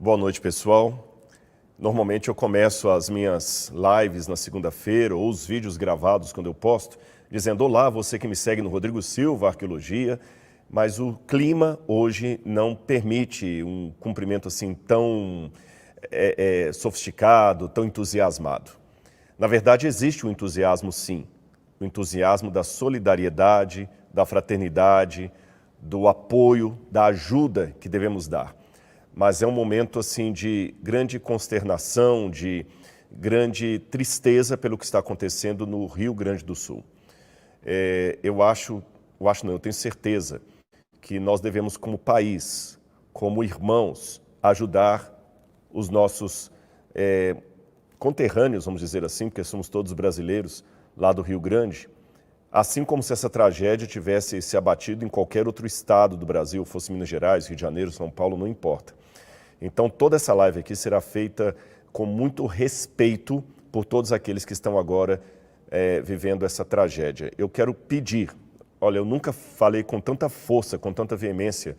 Boa noite, pessoal. Normalmente eu começo as minhas lives na segunda-feira ou os vídeos gravados quando eu posto, dizendo: olá, você que me segue no Rodrigo Silva, Arqueologia, mas o clima hoje não permite um cumprimento assim tão sofisticado, tão entusiasmado. Na verdade, existe o entusiasmo, sim. O entusiasmo da solidariedade, da fraternidade, do apoio, da ajuda que devemos dar. Mas é um momento assim de grande consternação, de grande tristeza pelo que está acontecendo no Rio Grande do Sul. Eu tenho certeza que nós devemos, como país, como irmãos, ajudar os nossos conterrâneos, vamos dizer assim, porque somos todos brasileiros lá do Rio Grande, assim como se essa tragédia tivesse se abatido em qualquer outro estado do Brasil, fosse Minas Gerais, Rio de Janeiro, São Paulo, não importa. Então, toda essa live aqui será feita com muito respeito por todos aqueles que estão agora vivendo essa tragédia. Eu quero pedir, olha, eu nunca falei com tanta força, com tanta veemência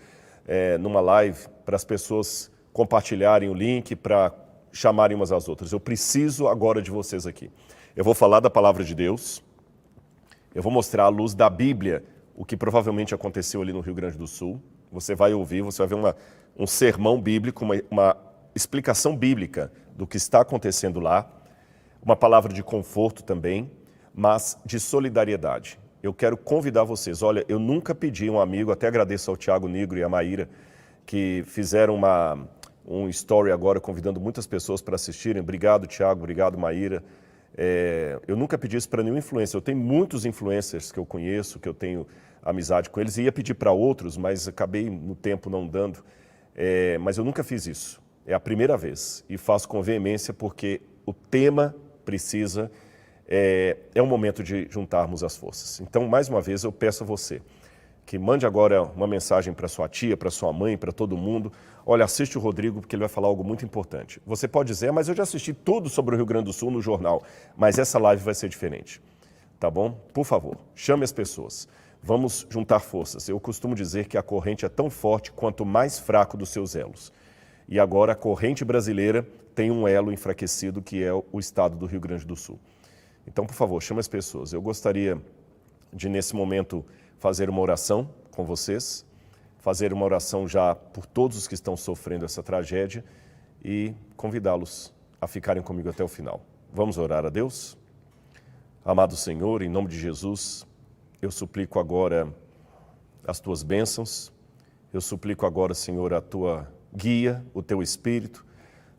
numa live para as pessoas compartilharem o link, para chamarem umas às outras. Eu preciso agora de vocês aqui. Eu vou falar da palavra de Deus, eu vou mostrar à luz da Bíblia o que provavelmente aconteceu ali no Rio Grande do Sul. Você vai ouvir, você vai ver um sermão bíblico, uma explicação bíblica do que está acontecendo lá, uma palavra de conforto também, mas de solidariedade. Eu quero convidar vocês, olha, eu nunca pedi um amigo, até agradeço ao Tiago Nigro e à Maíra, que fizeram um story agora convidando muitas pessoas para assistirem. Obrigado, Tiago, obrigado, Maíra. Eu nunca pedi isso para nenhum influencer. Eu tenho muitos influencers que eu conheço, que eu tenho amizade com eles, e ia pedir para outros, mas acabei no tempo não dando. Mas eu nunca fiz isso. É a primeira vez e faço com veemência porque o tema precisa, é um momento de juntarmos as forças. Então, mais uma vez, eu peço a você que mande agora uma mensagem para sua tia, para sua mãe, para todo mundo. Olha, assiste o Rodrigo porque ele vai falar algo muito importante. Você pode dizer, mas eu já assisti tudo sobre o Rio Grande do Sul no jornal, mas essa live vai ser diferente, tá bom? Por favor, chame as pessoas. Vamos juntar forças. Eu costumo dizer que a corrente é tão forte quanto mais fraco dos seus elos. E agora a corrente brasileira tem um elo enfraquecido que é o estado do Rio Grande do Sul. Então, por favor, chame as pessoas. Eu gostaria de, nesse momento, fazer uma oração com vocês, fazer uma oração já por todos os que estão sofrendo essa tragédia e convidá-los a ficarem comigo até o final. Vamos orar a Deus? Amado Senhor, em nome de Jesus, eu suplico agora as Tuas bênçãos, eu suplico agora, Senhor, a Tua guia, o Teu Espírito,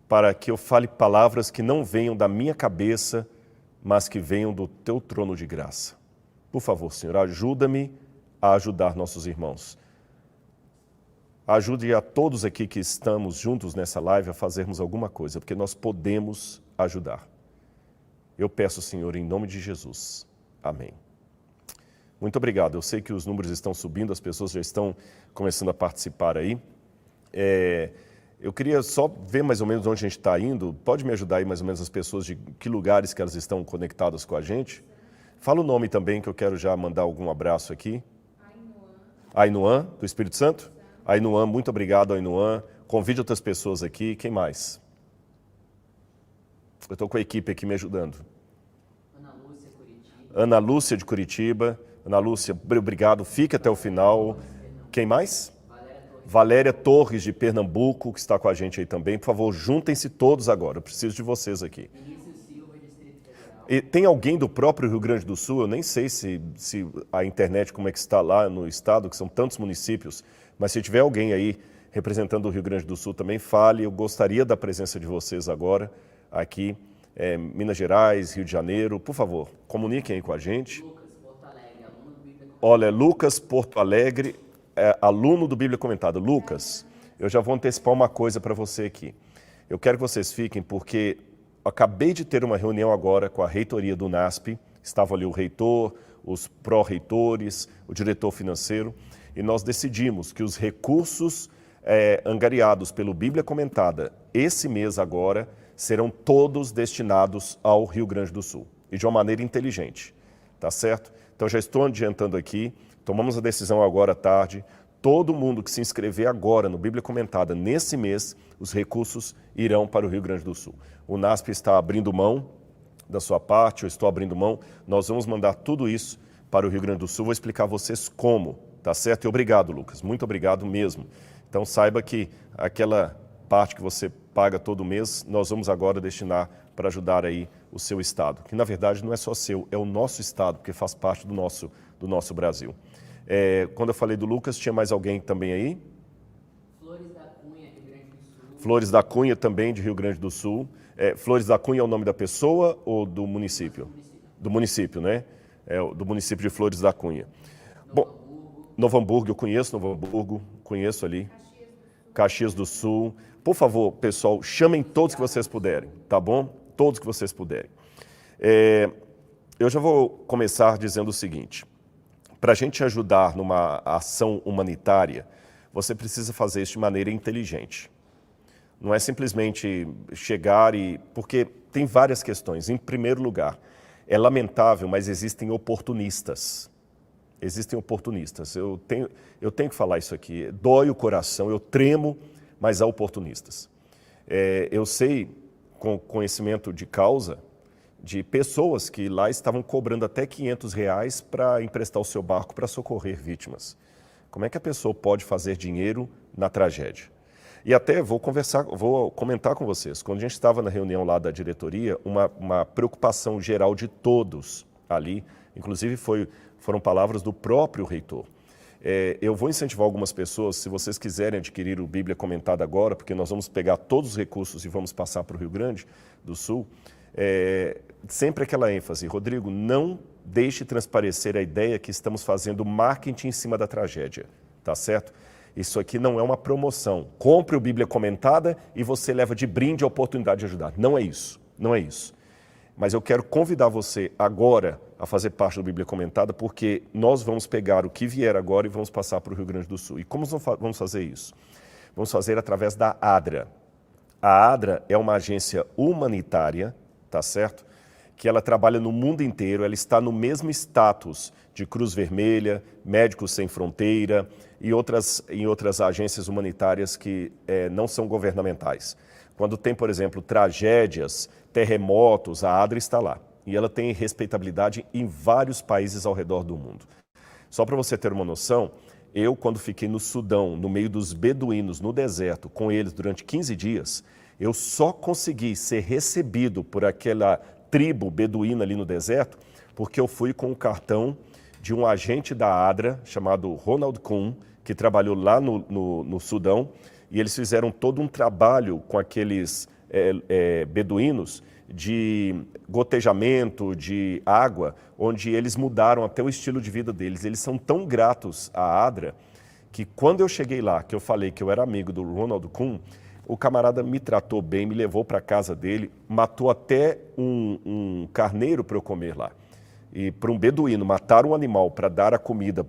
para que eu fale palavras que não venham da minha cabeça, mas que venham do Teu trono de graça. Por favor, Senhor, ajuda-me a ajudar nossos irmãos. Ajude a todos aqui que estamos juntos nessa live a fazermos alguma coisa, porque nós podemos ajudar. Eu peço, Senhor, em nome de Jesus. Amém. Muito obrigado. Eu sei que os números estão subindo, as pessoas já estão começando a participar aí. Eu queria só ver mais ou menos onde a gente está indo. Pode me ajudar aí mais ou menos as pessoas de que lugares que elas estão conectadas com a gente? Fala o nome também, que eu quero já mandar algum abraço aqui. Ainuã, do Espírito Santo? Ainuã, muito obrigado, Ainuã. Convide outras pessoas aqui. Quem mais? Eu estou com a equipe aqui me ajudando. Ana Lúcia, de Curitiba. Ana Lúcia, obrigado. Fique até o final. Quem mais? Valéria Torres, de Pernambuco, que está com a gente aí também. Por favor, juntem-se todos agora. Eu preciso de vocês aqui. E tem alguém do próprio Rio Grande do Sul? Eu nem sei se a internet como é que está lá no estado, que são tantos municípios, mas se tiver alguém aí representando o Rio Grande do Sul também, fale. Eu gostaria da presença de vocês agora, aqui, Minas Gerais, Rio de Janeiro. Por favor, comuniquem aí com a gente. Olha, Lucas Porto Alegre, aluno do Bíblia Comentada. Lucas, eu já vou antecipar uma coisa para você aqui. Eu quero que vocês fiquem porque acabei de ter uma reunião agora com a reitoria do NASP, estava ali o reitor, os pró-reitores, o diretor financeiro, e nós decidimos que os recursos angariados pelo Bíblia Comentada esse mês agora serão todos destinados ao Rio Grande do Sul, e de uma maneira inteligente, tá certo? Então já estou adiantando aqui, tomamos a decisão agora à tarde, todo mundo que se inscrever agora no Bíblia Comentada, nesse mês, os recursos irão para o Rio Grande do Sul. O NASP está abrindo mão da sua parte, eu estou abrindo mão, nós vamos mandar tudo isso para o Rio Grande do Sul, vou explicar a vocês como, tá certo? E obrigado, Lucas, muito obrigado mesmo. Então saiba que aquela parte que você paga todo mês, nós vamos agora destinar para ajudar aí o seu estado, que na verdade não é só seu, é o nosso estado, porque faz parte do nosso Brasil. Quando eu falei do Lucas, tinha mais alguém também aí? Flores da Cunha, Rio Grande do Sul. Flores da Cunha também, de Rio Grande do Sul. Flores da Cunha é o nome da pessoa ou do município? Do município, né? Do município de Flores da Cunha. Bom, Novo Hamburgo, eu conheço Novo Hamburgo, conheço ali. Caxias do Sul. Por favor, pessoal, chamem todos que vocês puderem, tá bom? Todos que vocês puderem. Eu já vou começar dizendo o seguinte. Para a gente ajudar numa ação humanitária, você precisa fazer isso de maneira inteligente. Não é simplesmente chegar e... Porque tem várias questões. Em primeiro lugar, é lamentável, mas existem oportunistas. Existem oportunistas. Eu tenho que falar isso aqui. Dói o coração, eu tremo, mas há oportunistas. Eu sei, com conhecimento de causa, de pessoas que lá estavam cobrando até R$500 para emprestar o seu barco para socorrer vítimas. Como é que a pessoa pode fazer dinheiro na tragédia? E até vou comentar com vocês. Quando a gente estava na reunião lá da diretoria, uma preocupação geral de todos ali, inclusive foram palavras do próprio reitor. Eu vou incentivar algumas pessoas, se vocês quiserem adquirir o Bíblia Comentada agora, porque nós vamos pegar todos os recursos e vamos passar para o Rio Grande do Sul, sempre aquela ênfase, Rodrigo, não deixe transparecer a ideia que estamos fazendo marketing em cima da tragédia, tá certo? Isso aqui não é uma promoção. Compre o Bíblia Comentada e você leva de brinde a oportunidade de ajudar. Não é isso, não é isso. Mas eu quero convidar você agora a fazer parte do Bíblia Comentada, porque nós vamos pegar o que vier agora e vamos passar para o Rio Grande do Sul. E como vamos fazer isso? Vamos fazer através da ADRA. A ADRA é uma agência humanitária, tá certo? Que ela trabalha no mundo inteiro, ela está no mesmo status de Cruz Vermelha, Médicos Sem Fronteira e outras agências humanitárias que não são governamentais. Quando tem, por exemplo, tragédias, terremotos, a ADRA está lá. E ela tem respeitabilidade em vários países ao redor do mundo. Só para você ter uma noção, eu, quando fiquei no Sudão, no meio dos beduínos, no deserto, com eles durante 15 dias, eu só consegui ser recebido por aquela tribo beduína ali no deserto, porque eu fui com o cartão de um agente da ADRA, chamado Ronald Kuhn, que trabalhou lá no Sudão, e eles fizeram todo um trabalho com aqueles beduínos de gotejamento, de água, onde eles mudaram até o estilo de vida deles. Eles são tão gratos à ADRA que quando eu cheguei lá, que eu falei que eu era amigo do Ronald Kuhn, o camarada me tratou bem, me levou para a casa dele, matou até um carneiro para eu comer lá. E para um beduíno matar um animal para dar a comida,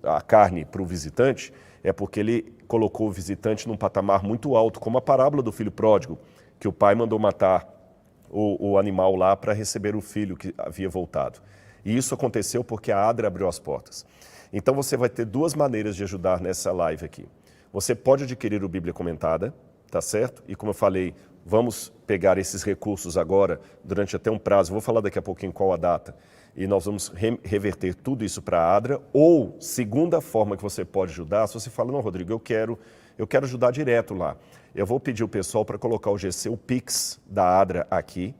a carne para o visitante, é porque ele colocou o visitante num patamar muito alto, como a parábola do filho pródigo, que o pai mandou matar o animal lá para receber o filho que havia voltado. E isso aconteceu porque a ADRA abriu as portas. Então você vai ter duas maneiras de ajudar nessa live aqui. Você pode adquirir o Bíblia Comentada, tá certo? E como eu falei, vamos pegar esses recursos agora, durante até um prazo, vou falar daqui a pouquinho qual a data, e nós vamos reverter tudo isso para a ADRA, ou, segunda forma que você pode ajudar, se você fala, não, Rodrigo, eu quero ajudar direto lá. Eu vou pedir o pessoal para colocar o GC, o Pix da ADRA aqui,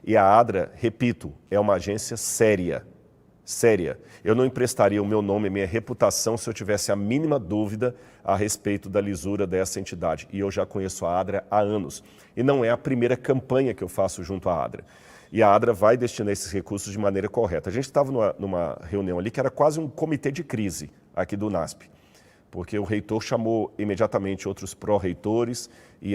e a ADRA, repito, é uma agência séria. Séria. Eu não emprestaria o meu nome e minha reputação se eu tivesse a mínima dúvida a respeito da lisura dessa entidade. E eu já conheço a ADRA há anos. E não é a primeira campanha que eu faço junto à ADRA. E a ADRA vai destinar esses recursos de maneira correta. A gente estava numa reunião ali que era quase um comitê de crise aqui do NASP. Porque o reitor chamou imediatamente outros pró-reitores e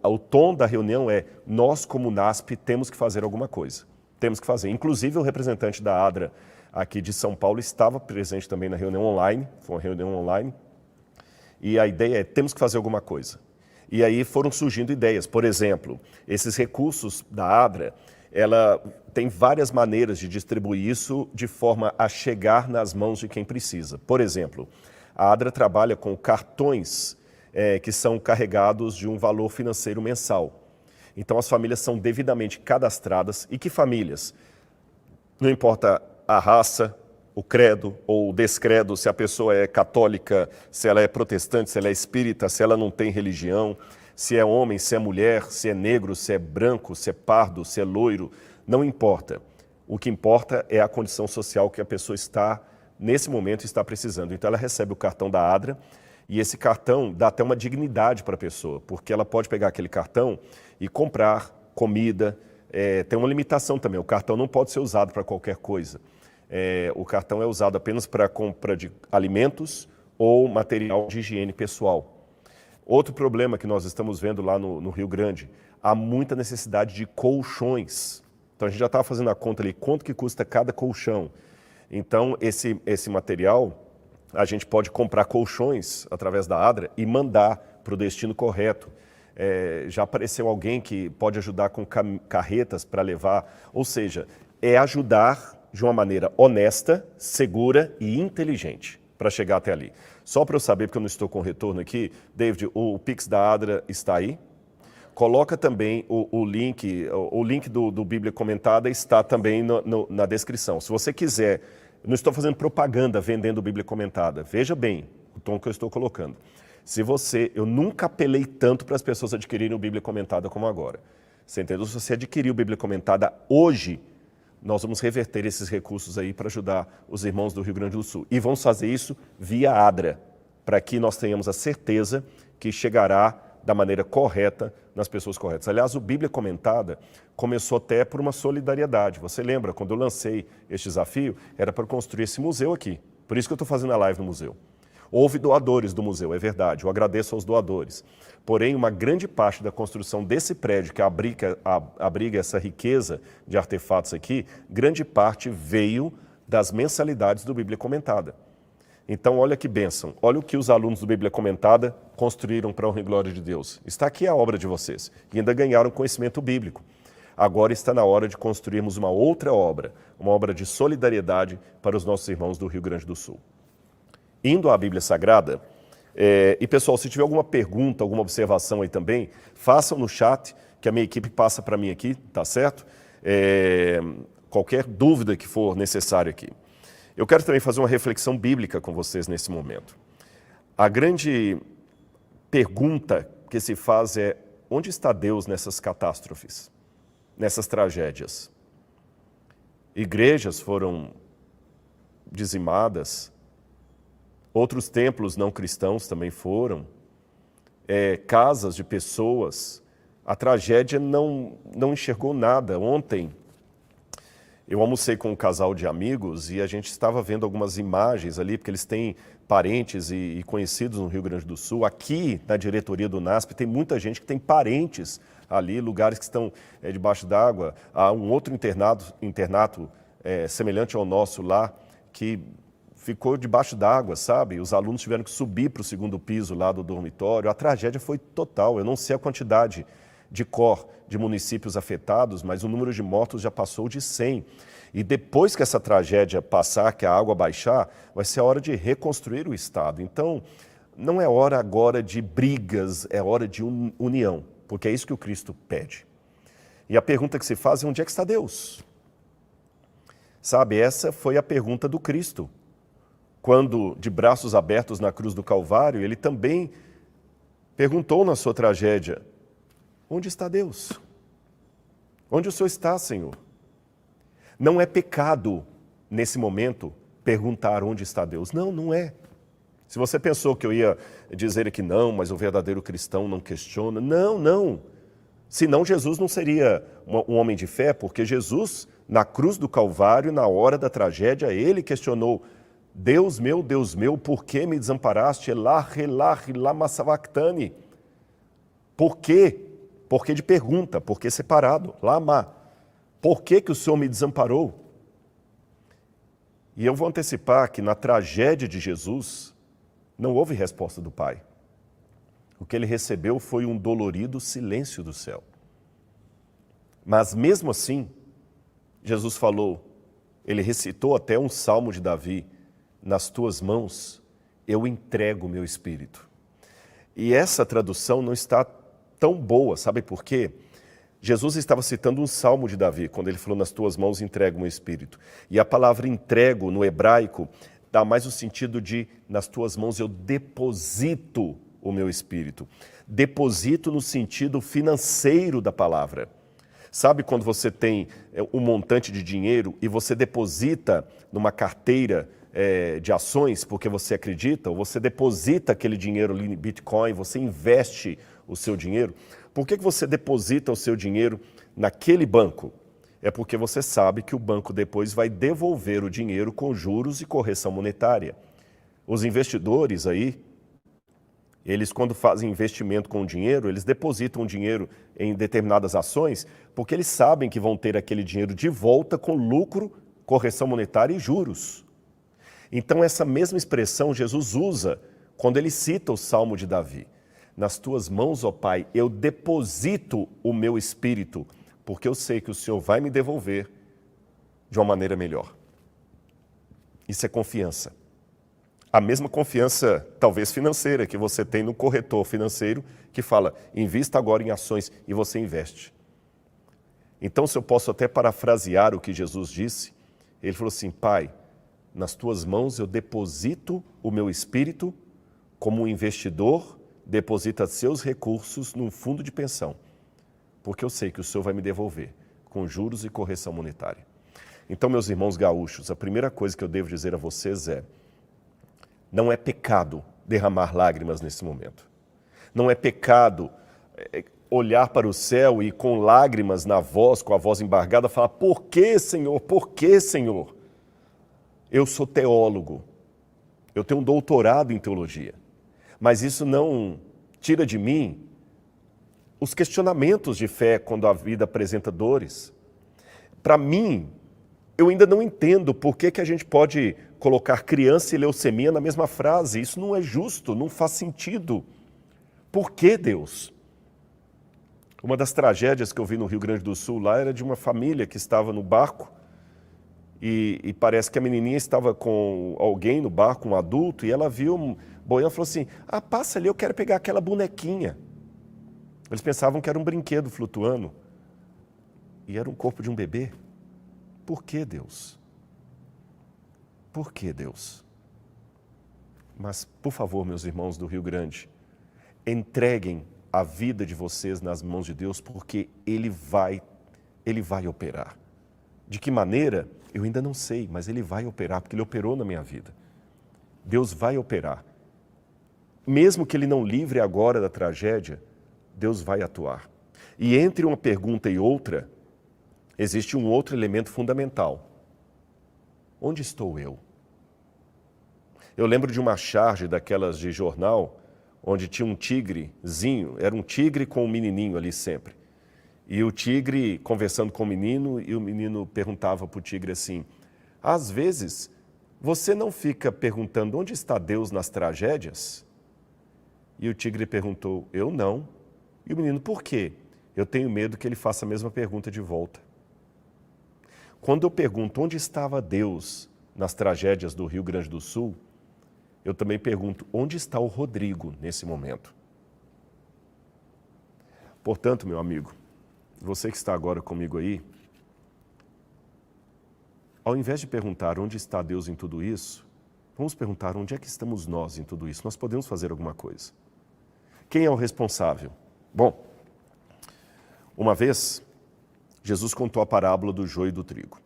o tom da reunião é: nós, como NASP, temos que fazer alguma coisa. Temos que fazer. Inclusive, o representante da ADRA aqui de São Paulo estava presente também na reunião online, foi uma reunião online, e a ideia é: temos que fazer alguma coisa. E aí foram surgindo ideias. Por exemplo, esses recursos da ADRA, ela tem várias maneiras de distribuir isso de forma a chegar nas mãos de quem precisa. Por exemplo, A Adra trabalha com cartões que são carregados de um valor financeiro mensal. Então as famílias são devidamente cadastradas. E que famílias? Não importa a raça, o credo ou o descredo, se a pessoa é católica, se ela é protestante, se ela é espírita, se ela não tem religião, se é homem, se é mulher, se é negro, se é branco, se é pardo, se é loiro, não importa. O que importa é a condição social que a pessoa está, nesse momento, está precisando. Então ela recebe o cartão da Adra e esse cartão dá até uma dignidade para a pessoa, porque ela pode pegar aquele cartão e comprar comida. Tem uma limitação também, o cartão não pode ser usado para qualquer coisa. O cartão é usado apenas para compra de alimentos ou material de higiene pessoal. Outro problema que nós estamos vendo lá no Rio Grande, há muita necessidade de colchões. Então a gente já estava fazendo a conta ali, quanto que custa cada colchão. Então esse material, a gente pode comprar colchões através da Adra e mandar para o destino correto. Já apareceu alguém que pode ajudar com carretas para levar, ou seja, é ajudar de uma maneira honesta, segura e inteligente para chegar até ali. Só para eu saber, porque eu não estou com retorno aqui, David, o Pix da Adra está aí? Coloca também o link do Bíblia Comentada está também na descrição. Se você quiser, não estou fazendo propaganda vendendo Bíblia Comentada, veja bem o tom que eu estou colocando. Eu nunca apelei tanto para as pessoas adquirirem o Bíblia Comentada como agora. Você entendeu? Se você adquirir o Bíblia Comentada hoje, nós vamos reverter esses recursos aí para ajudar os irmãos do Rio Grande do Sul. E vamos fazer isso via Adra, para que nós tenhamos a certeza que chegará da maneira correta nas pessoas corretas. Aliás, o Bíblia Comentada começou até por uma solidariedade. Você lembra, quando eu lancei este desafio, era para construir esse museu aqui. Por isso que eu estou fazendo a live no museu. Houve doadores do museu, é verdade, eu agradeço aos doadores. Porém, uma grande parte da construção desse prédio que abriga essa riqueza de artefatos aqui, grande parte veio das mensalidades do Bíblia Comentada. Então, olha que bênção, olha o que os alunos do Bíblia Comentada construíram para a honra e glória de Deus. Está aqui a obra de vocês e ainda ganharam conhecimento bíblico. Agora está na hora de construirmos uma outra obra, uma obra de solidariedade para os nossos irmãos do Rio Grande do Sul. Indo à Bíblia Sagrada, e pessoal, se tiver alguma pergunta, alguma observação aí também, façam no chat, que a minha equipe passa para mim aqui, tá certo? Qualquer dúvida que for necessária aqui. Eu quero também fazer uma reflexão bíblica com vocês nesse momento. A grande pergunta que se faz é, onde está Deus nessas catástrofes, nessas tragédias? Igrejas foram dizimadas, outros templos não cristãos também foram, casas de pessoas. A tragédia não enxergou nada. Ontem eu almocei com um casal de amigos e a gente estava vendo algumas imagens ali, porque eles têm parentes e conhecidos no Rio Grande do Sul. Aqui na diretoria do NASP tem muita gente que tem parentes ali, lugares que estão debaixo d'água. Há um outro internato semelhante ao nosso lá, que ficou debaixo d'água, sabe? Os alunos tiveram que subir para o segundo piso lá do dormitório. A tragédia foi total. Eu não sei a quantidade de municípios afetados, mas o número de mortos já passou de 100. E depois que essa tragédia passar, que a água baixar, vai ser a hora de reconstruir o Estado. Então, não é hora agora de brigas, é hora de união, porque é isso que o Cristo pede. E a pergunta que se faz é, onde é que está Deus? Sabe, essa foi a pergunta do Cristo. Quando, de braços abertos na cruz do Calvário, ele também perguntou na sua tragédia, onde está Deus? Onde o Senhor está, Senhor? Não é pecado, nesse momento, perguntar onde está Deus. Não, não é. Se você pensou que eu ia dizer que não, mas o verdadeiro cristão não questiona. Não, não. Senão Jesus não seria um homem de fé, porque Jesus, na cruz do Calvário, na hora da tragédia, ele questionou, Deus meu, por que me desamparaste? Elá, lama sabachthani. Por quê? Por que de pergunta? Por que separado? Lama. Por que o Senhor me desamparou? E eu vou antecipar que na tragédia de Jesus não houve resposta do Pai. O que ele recebeu foi um dolorido silêncio do céu. Mas mesmo assim, Jesus falou, ele recitou até um salmo de Davi, nas tuas mãos eu entrego o meu espírito. E essa tradução não está tão boa, sabe por quê? Jesus estava citando um salmo de Davi, quando ele falou, nas tuas mãos entrego o meu espírito. E a palavra entrego, no hebraico, dá mais o sentido de, nas tuas mãos eu deposito o meu espírito. Deposito no sentido financeiro da palavra. Sabe quando você tem um montante de dinheiro e você deposita numa carteira de ações porque você acredita, ou você deposita aquele dinheiro ali em Bitcoin, você investe o seu dinheiro? Por que você deposita o seu dinheiro naquele banco? É porque você sabe que o banco depois vai devolver o dinheiro com juros e correção monetária. Os investidores aí, eles quando fazem investimento com dinheiro, eles depositam o dinheiro em determinadas ações, porque eles sabem que vão ter aquele dinheiro de volta com lucro, correção monetária e juros. Então essa mesma expressão Jesus usa quando ele cita o Salmo de Davi. Nas tuas mãos, ó Pai, eu deposito o meu espírito, porque eu sei que o Senhor vai me devolver de uma maneira melhor. Isso é confiança. A mesma confiança, talvez financeira, que você tem no corretor financeiro, que fala, invista agora em ações, e você investe. Então, se eu posso até parafrasear o que Jesus disse, ele falou assim, Pai, nas tuas mãos eu deposito o meu espírito como um investidor deposita seus recursos num fundo de pensão, porque eu sei que o Senhor vai me devolver com juros e correção monetária. Então, meus irmãos gaúchos, a primeira coisa que eu devo dizer a vocês é, não é pecado derramar lágrimas nesse momento. Não é pecado olhar para o céu e com lágrimas na voz, com a voz embargada, falar, por que, Senhor? Por que, Senhor? Eu sou teólogo, eu tenho um doutorado em teologia, mas isso não tira de mim os questionamentos de fé quando a vida apresenta dores. Para mim, eu ainda não entendo por que a gente pode colocar criança e leucemia na mesma frase. Isso não é justo, não faz sentido. Por que, Deus? Uma das tragédias que eu vi no Rio Grande do Sul lá era de uma família que estava no barco e parece que a menininha estava com alguém no barco, um adulto, e ela viu boiando e falou assim, passa ali, eu quero pegar aquela bonequinha. Eles pensavam que era um brinquedo flutuando e era um corpo de um bebê. Por que, Deus? Por que, Deus? Mas, por favor, meus irmãos do Rio Grande, entreguem a vida de vocês nas mãos de Deus, porque Ele vai operar. De que maneira? Eu ainda não sei, mas Ele vai operar, porque Ele operou na minha vida. Deus vai operar. Mesmo que Ele não livre agora da tragédia, Deus vai atuar. E entre uma pergunta e outra, existe um outro elemento fundamental. Onde estou eu? Eu lembro de uma charge daquelas de jornal, onde tinha um tigrezinho, era um tigre com um menininho ali sempre. E o tigre conversando com o menino, e o menino perguntava para o tigre assim, às vezes, você não fica perguntando onde está Deus nas tragédias? E o tigre perguntou, eu não. E o menino, por quê? Eu tenho medo que ele faça a mesma pergunta de volta. Quando eu pergunto onde estava Deus nas tragédias do Rio Grande do Sul, eu também pergunto onde está o Rodrigo nesse momento. Portanto, meu amigo, você que está agora comigo aí, ao invés de perguntar onde está Deus em tudo isso, vamos perguntar onde é que estamos nós em tudo isso. Nós podemos fazer alguma coisa. Quem é o responsável? Bom, uma vez, Jesus contou a parábola do joio e do trigo.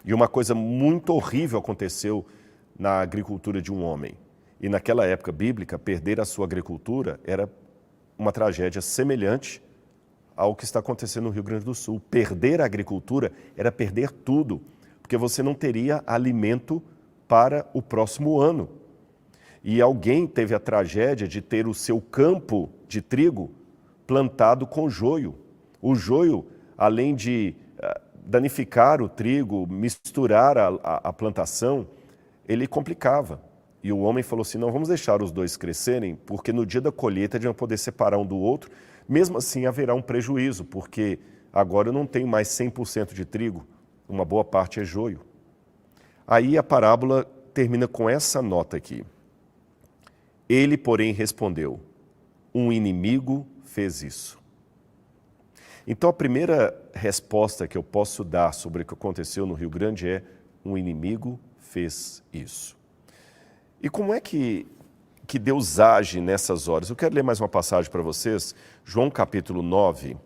E uma coisa muito horrível aconteceu na agricultura de um homem. E naquela época bíblica, perder a sua agricultura era uma tragédia semelhante ao que está acontecendo no Rio Grande do Sul. Perder a agricultura era perder tudo, porque você não teria alimento para o próximo ano. E alguém teve a tragédia de ter o seu campo de trigo plantado com joio. O joio, além de danificar o trigo, misturar a plantação, ele complicava. E o homem falou assim, não, vamos deixar os dois crescerem, porque no dia da colheita eles vão poder separar um do outro. Mesmo assim haverá um prejuízo, porque agora eu não tenho mais 100% de trigo, uma boa parte é joio. Aí a parábola termina com essa nota aqui. Ele, porém, respondeu: um inimigo fez isso. Então, a primeira resposta que eu posso dar sobre o que aconteceu no Rio Grande é: um inimigo fez isso. E como é que Deus age nessas horas? Eu quero ler mais uma passagem para vocês, João capítulo 9,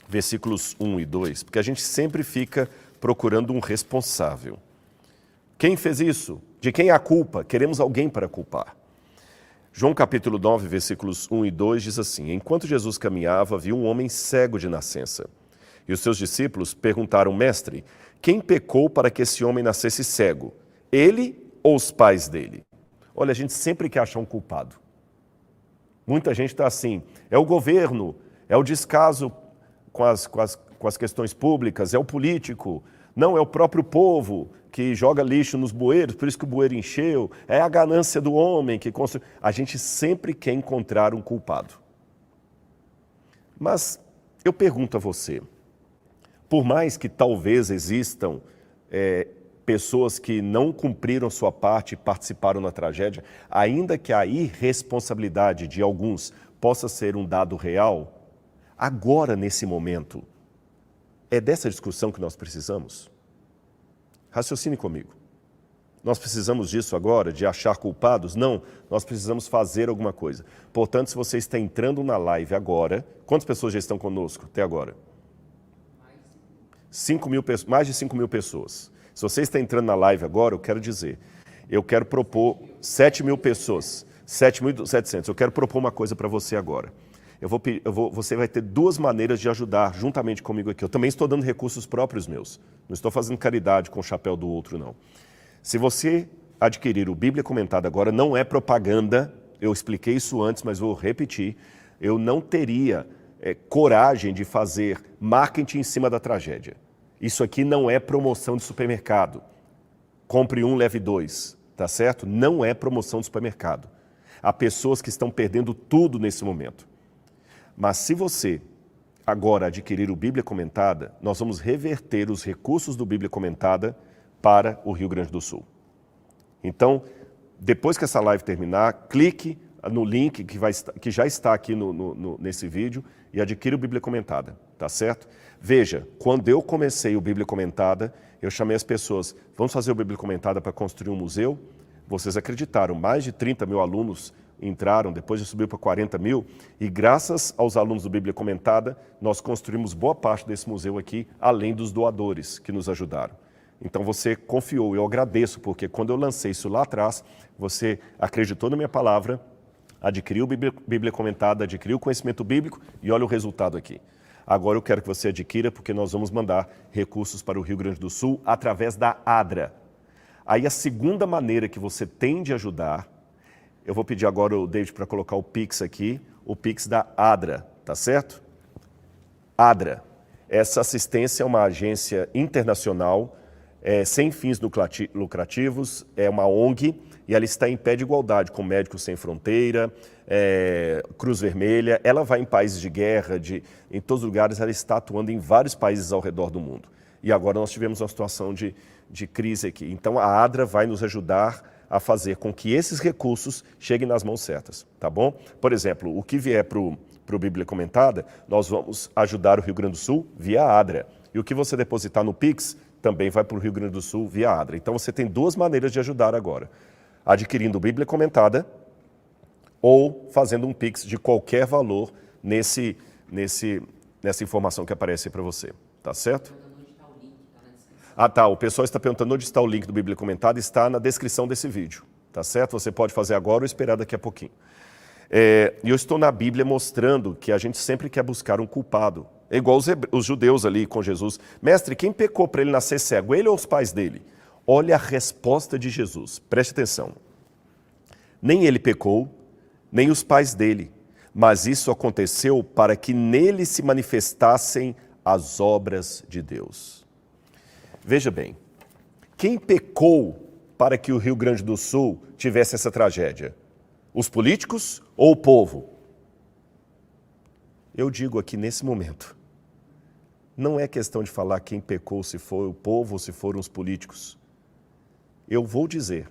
versículos 1 e 2, porque a gente sempre fica procurando um responsável. Quem fez isso? De quem é a culpa? Queremos alguém para culpar. João capítulo 9, versículos 1 e 2 diz assim: enquanto Jesus caminhava, viu um homem cego de nascença. E os seus discípulos perguntaram: mestre, quem pecou para que esse homem nascesse cego? Ele ou os pais dele? Olha, a gente sempre quer achar um culpado. Muita gente está assim: é o governo, é o descaso com as questões públicas, é o político, não, é o próprio povo que joga lixo nos bueiros, por isso que o bueiro encheu, é a ganância do homem que construiu. A gente sempre quer encontrar um culpado. Mas eu pergunto a você, por mais que talvez existam pessoas que não cumpriram sua parte e participaram na tragédia, ainda que a irresponsabilidade de alguns possa ser um dado real, agora, nesse momento, é dessa discussão que nós precisamos? Raciocine comigo. Nós precisamos disso agora, de achar culpados? Não, nós precisamos fazer alguma coisa. Portanto, se você está entrando na live agora, quantas pessoas já estão conosco até agora? Mais de 5 mil pessoas. Se você está entrando na live agora, eu quero propor 7 mil pessoas, 7.700. Eu quero propor uma coisa para você agora. Você vai ter duas maneiras de ajudar juntamente comigo aqui. Eu também estou dando recursos próprios meus. Não estou fazendo caridade com o chapéu do outro, não. Se você adquirir o Bíblia Comentada agora, não é propaganda. Eu expliquei isso antes, mas vou repetir. Eu não teria coragem de fazer marketing em cima da tragédia. Isso aqui não é promoção de supermercado. Compre um, leve dois, tá certo? Não é promoção de supermercado. Há pessoas que estão perdendo tudo nesse momento. Mas se você agora adquirir o Bíblia Comentada, nós vamos reverter os recursos do Bíblia Comentada para o Rio Grande do Sul. Então, depois que essa live terminar, clique no link que já está aqui nesse vídeo e adquira o Bíblia Comentada, tá certo? Veja, quando eu comecei o Bíblia Comentada, eu chamei as pessoas: vamos fazer o Bíblia Comentada para construir um museu? Vocês acreditaram, mais de 30 mil alunos entraram, depois subiu para 40 mil, e graças aos alunos do Bíblia Comentada, nós construímos boa parte desse museu aqui, além dos doadores que nos ajudaram. Então você confiou, eu agradeço, porque quando eu lancei isso lá atrás, você acreditou na minha palavra, adquiriu Bíblia Comentada, adquiriu o conhecimento bíblico e olha o resultado aqui. Agora eu quero que você adquira, porque nós vamos mandar recursos para o Rio Grande do Sul através da ADRA. Aí a segunda maneira que você tem de ajudar, eu vou pedir agora o David para colocar o Pix aqui, o Pix da ADRA, tá certo? ADRA. Essa assistência é uma agência internacional, sem fins lucrativos, é uma ONG, e ela está em pé de igualdade com Médicos Sem Fronteira, Cruz Vermelha. Ela vai em países de guerra, em todos os lugares, ela está atuando em vários países ao redor do mundo. E agora nós tivemos uma situação de crise aqui. Então a ADRA vai nos ajudar a fazer com que esses recursos cheguem nas mãos certas, tá bom? Por exemplo, o que vier para o Bíblia Comentada, nós vamos ajudar o Rio Grande do Sul via ADRA. E o que você depositar no Pix também vai para o Rio Grande do Sul via ADRA. Então você tem duas maneiras de ajudar agora: adquirindo Bíblia Comentada ou fazendo um Pix de qualquer valor nessa informação que aparece para você, tá certo? Ah, tá, o pessoal está perguntando onde está o link do Bíblia Comentada, está na descrição desse vídeo, tá certo? Você pode fazer agora ou esperar daqui a pouquinho. E eu estou na Bíblia mostrando que a gente sempre quer buscar um culpado. É igual os judeus ali com Jesus. Mestre, quem pecou para ele nascer cego, ele ou os pais dele? Olha a resposta de Jesus, preste atenção. Nem ele pecou, nem os pais dele, mas isso aconteceu para que nele se manifestassem as obras de Deus. Veja bem, quem pecou para que o Rio Grande do Sul tivesse essa tragédia? Os políticos ou o povo? Eu digo aqui nesse momento, não é questão de falar quem pecou, se foi o povo ou se foram os políticos. Eu vou dizer,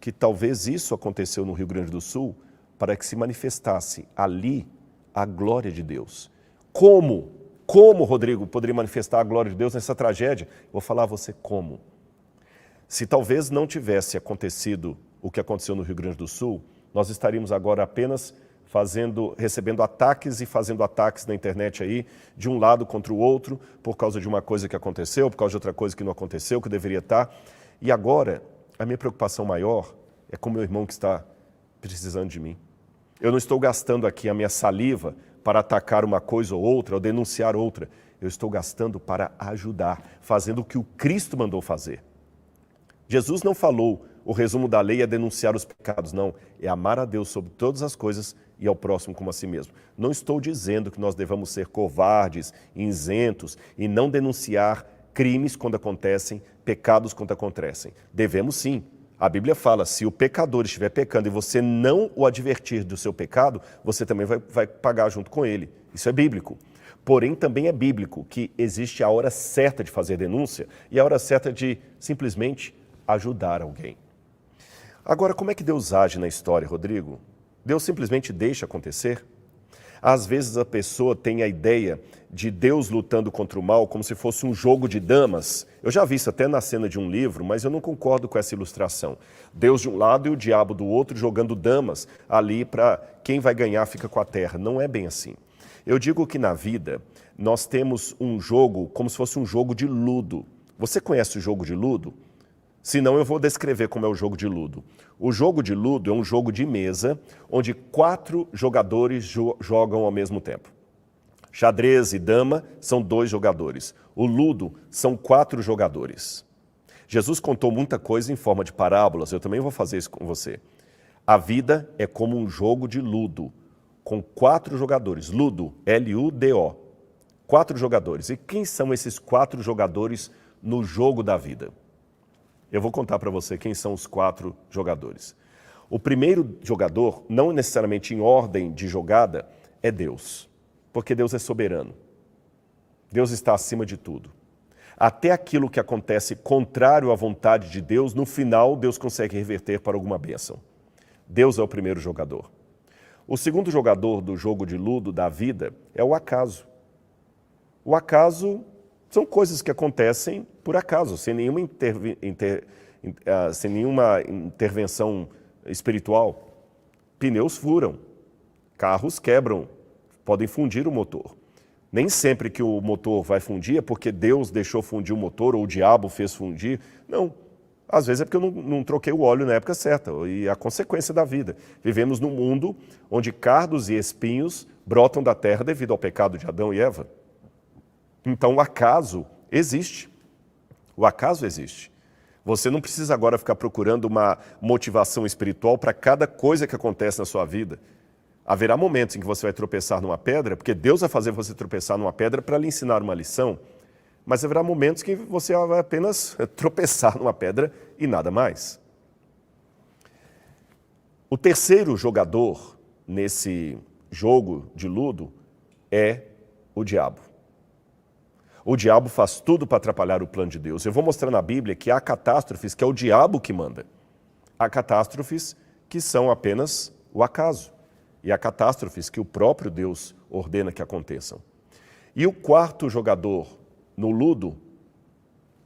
que talvez isso aconteceu no Rio Grande do Sul para que se manifestasse ali a glória de Deus. Como, Rodrigo, poderia manifestar a glória de Deus nessa tragédia? Vou falar a você como. Se talvez não tivesse acontecido o que aconteceu no Rio Grande do Sul, nós estaríamos agora apenas recebendo ataques e fazendo ataques na internet aí, de um lado contra o outro, por causa de uma coisa que aconteceu, por causa de outra coisa que não aconteceu, que deveria estar. E agora, a minha preocupação maior é com o meu irmão que está precisando de mim. Eu não estou gastando aqui a minha saliva para atacar uma coisa ou outra, ou denunciar outra. Eu estou gastando para ajudar, fazendo o que o Cristo mandou fazer. Jesus não falou, o resumo da lei é denunciar os pecados, não. É amar a Deus sobre todas as coisas e ao próximo como a si mesmo. Não estou dizendo que nós devamos ser covardes, isentos e não denunciar crimes quando acontecem, pecados quando acontecem. Devemos sim. A Bíblia fala, se o pecador estiver pecando e você não o advertir do seu pecado, você também vai pagar junto com ele. Isso é bíblico. Porém, também é bíblico que existe a hora certa de fazer denúncia e a hora certa de simplesmente ajudar alguém. Agora, como é que Deus age na história, Rodrigo? Deus simplesmente deixa acontecer? Às vezes a pessoa tem a ideia de Deus lutando contra o mal como se fosse um jogo de damas. Eu já vi isso até na cena de um livro, mas eu não concordo com essa ilustração. Deus de um lado e o diabo do outro jogando damas ali para quem vai ganhar fica com a terra. Não é bem assim. Eu digo que na vida nós temos um jogo como se fosse um jogo de ludo. Você conhece o jogo de ludo? Se não, eu vou descrever como é o jogo de ludo. O jogo de ludo é um jogo de mesa onde 4 jogadores jogam ao mesmo tempo. Xadrez e dama são 2 jogadores. O ludo são 4 jogadores. Jesus contou muita coisa em forma de parábolas, eu também vou fazer isso com você. A vida é como um jogo de ludo, com 4 jogadores. Ludo, L-U-D-O. 4 jogadores. E quem são esses 4 jogadores no jogo da vida? Eu vou contar para você quem são os 4 jogadores. O primeiro jogador, não necessariamente em ordem de jogada, é Deus. Porque Deus é soberano. Deus está acima de tudo. Até aquilo que acontece contrário à vontade de Deus, no final Deus consegue reverter para alguma bênção. Deus é o primeiro jogador. O segundo jogador do jogo de ludo da vida é o acaso. O acaso são coisas que acontecem por acaso, sem nenhuma intervenção espiritual. Pneus furam, carros quebram, podem fundir o motor. Nem sempre que o motor vai fundir é porque Deus deixou fundir o motor ou o diabo fez fundir. Não, às vezes é porque eu não troquei o óleo na época certa e a consequência da vida. Vivemos num mundo onde cardos e espinhos brotam da terra devido ao pecado de Adão e Eva. Então o acaso existe. O acaso existe. Você não precisa agora ficar procurando uma motivação espiritual para cada coisa que acontece na sua vida. Haverá momentos em que você vai tropeçar numa pedra, porque Deus vai fazer você tropeçar numa pedra para lhe ensinar uma lição, mas haverá momentos que você vai apenas tropeçar numa pedra e nada mais. O terceiro jogador nesse jogo de ludo é o diabo. O diabo faz tudo para atrapalhar o plano de Deus. Eu vou mostrar na Bíblia que há catástrofes que é o diabo que manda. Há catástrofes que são apenas o acaso. E há catástrofes que o próprio Deus ordena que aconteçam. E o quarto jogador no ludo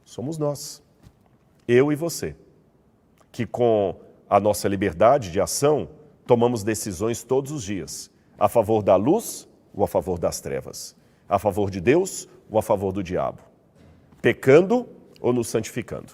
somos nós. Eu e você. Que com a nossa liberdade de ação, tomamos decisões todos os dias. A favor da luz ou a favor das trevas. A favor de Deus ou a favor do diabo. Pecando ou nos santificando.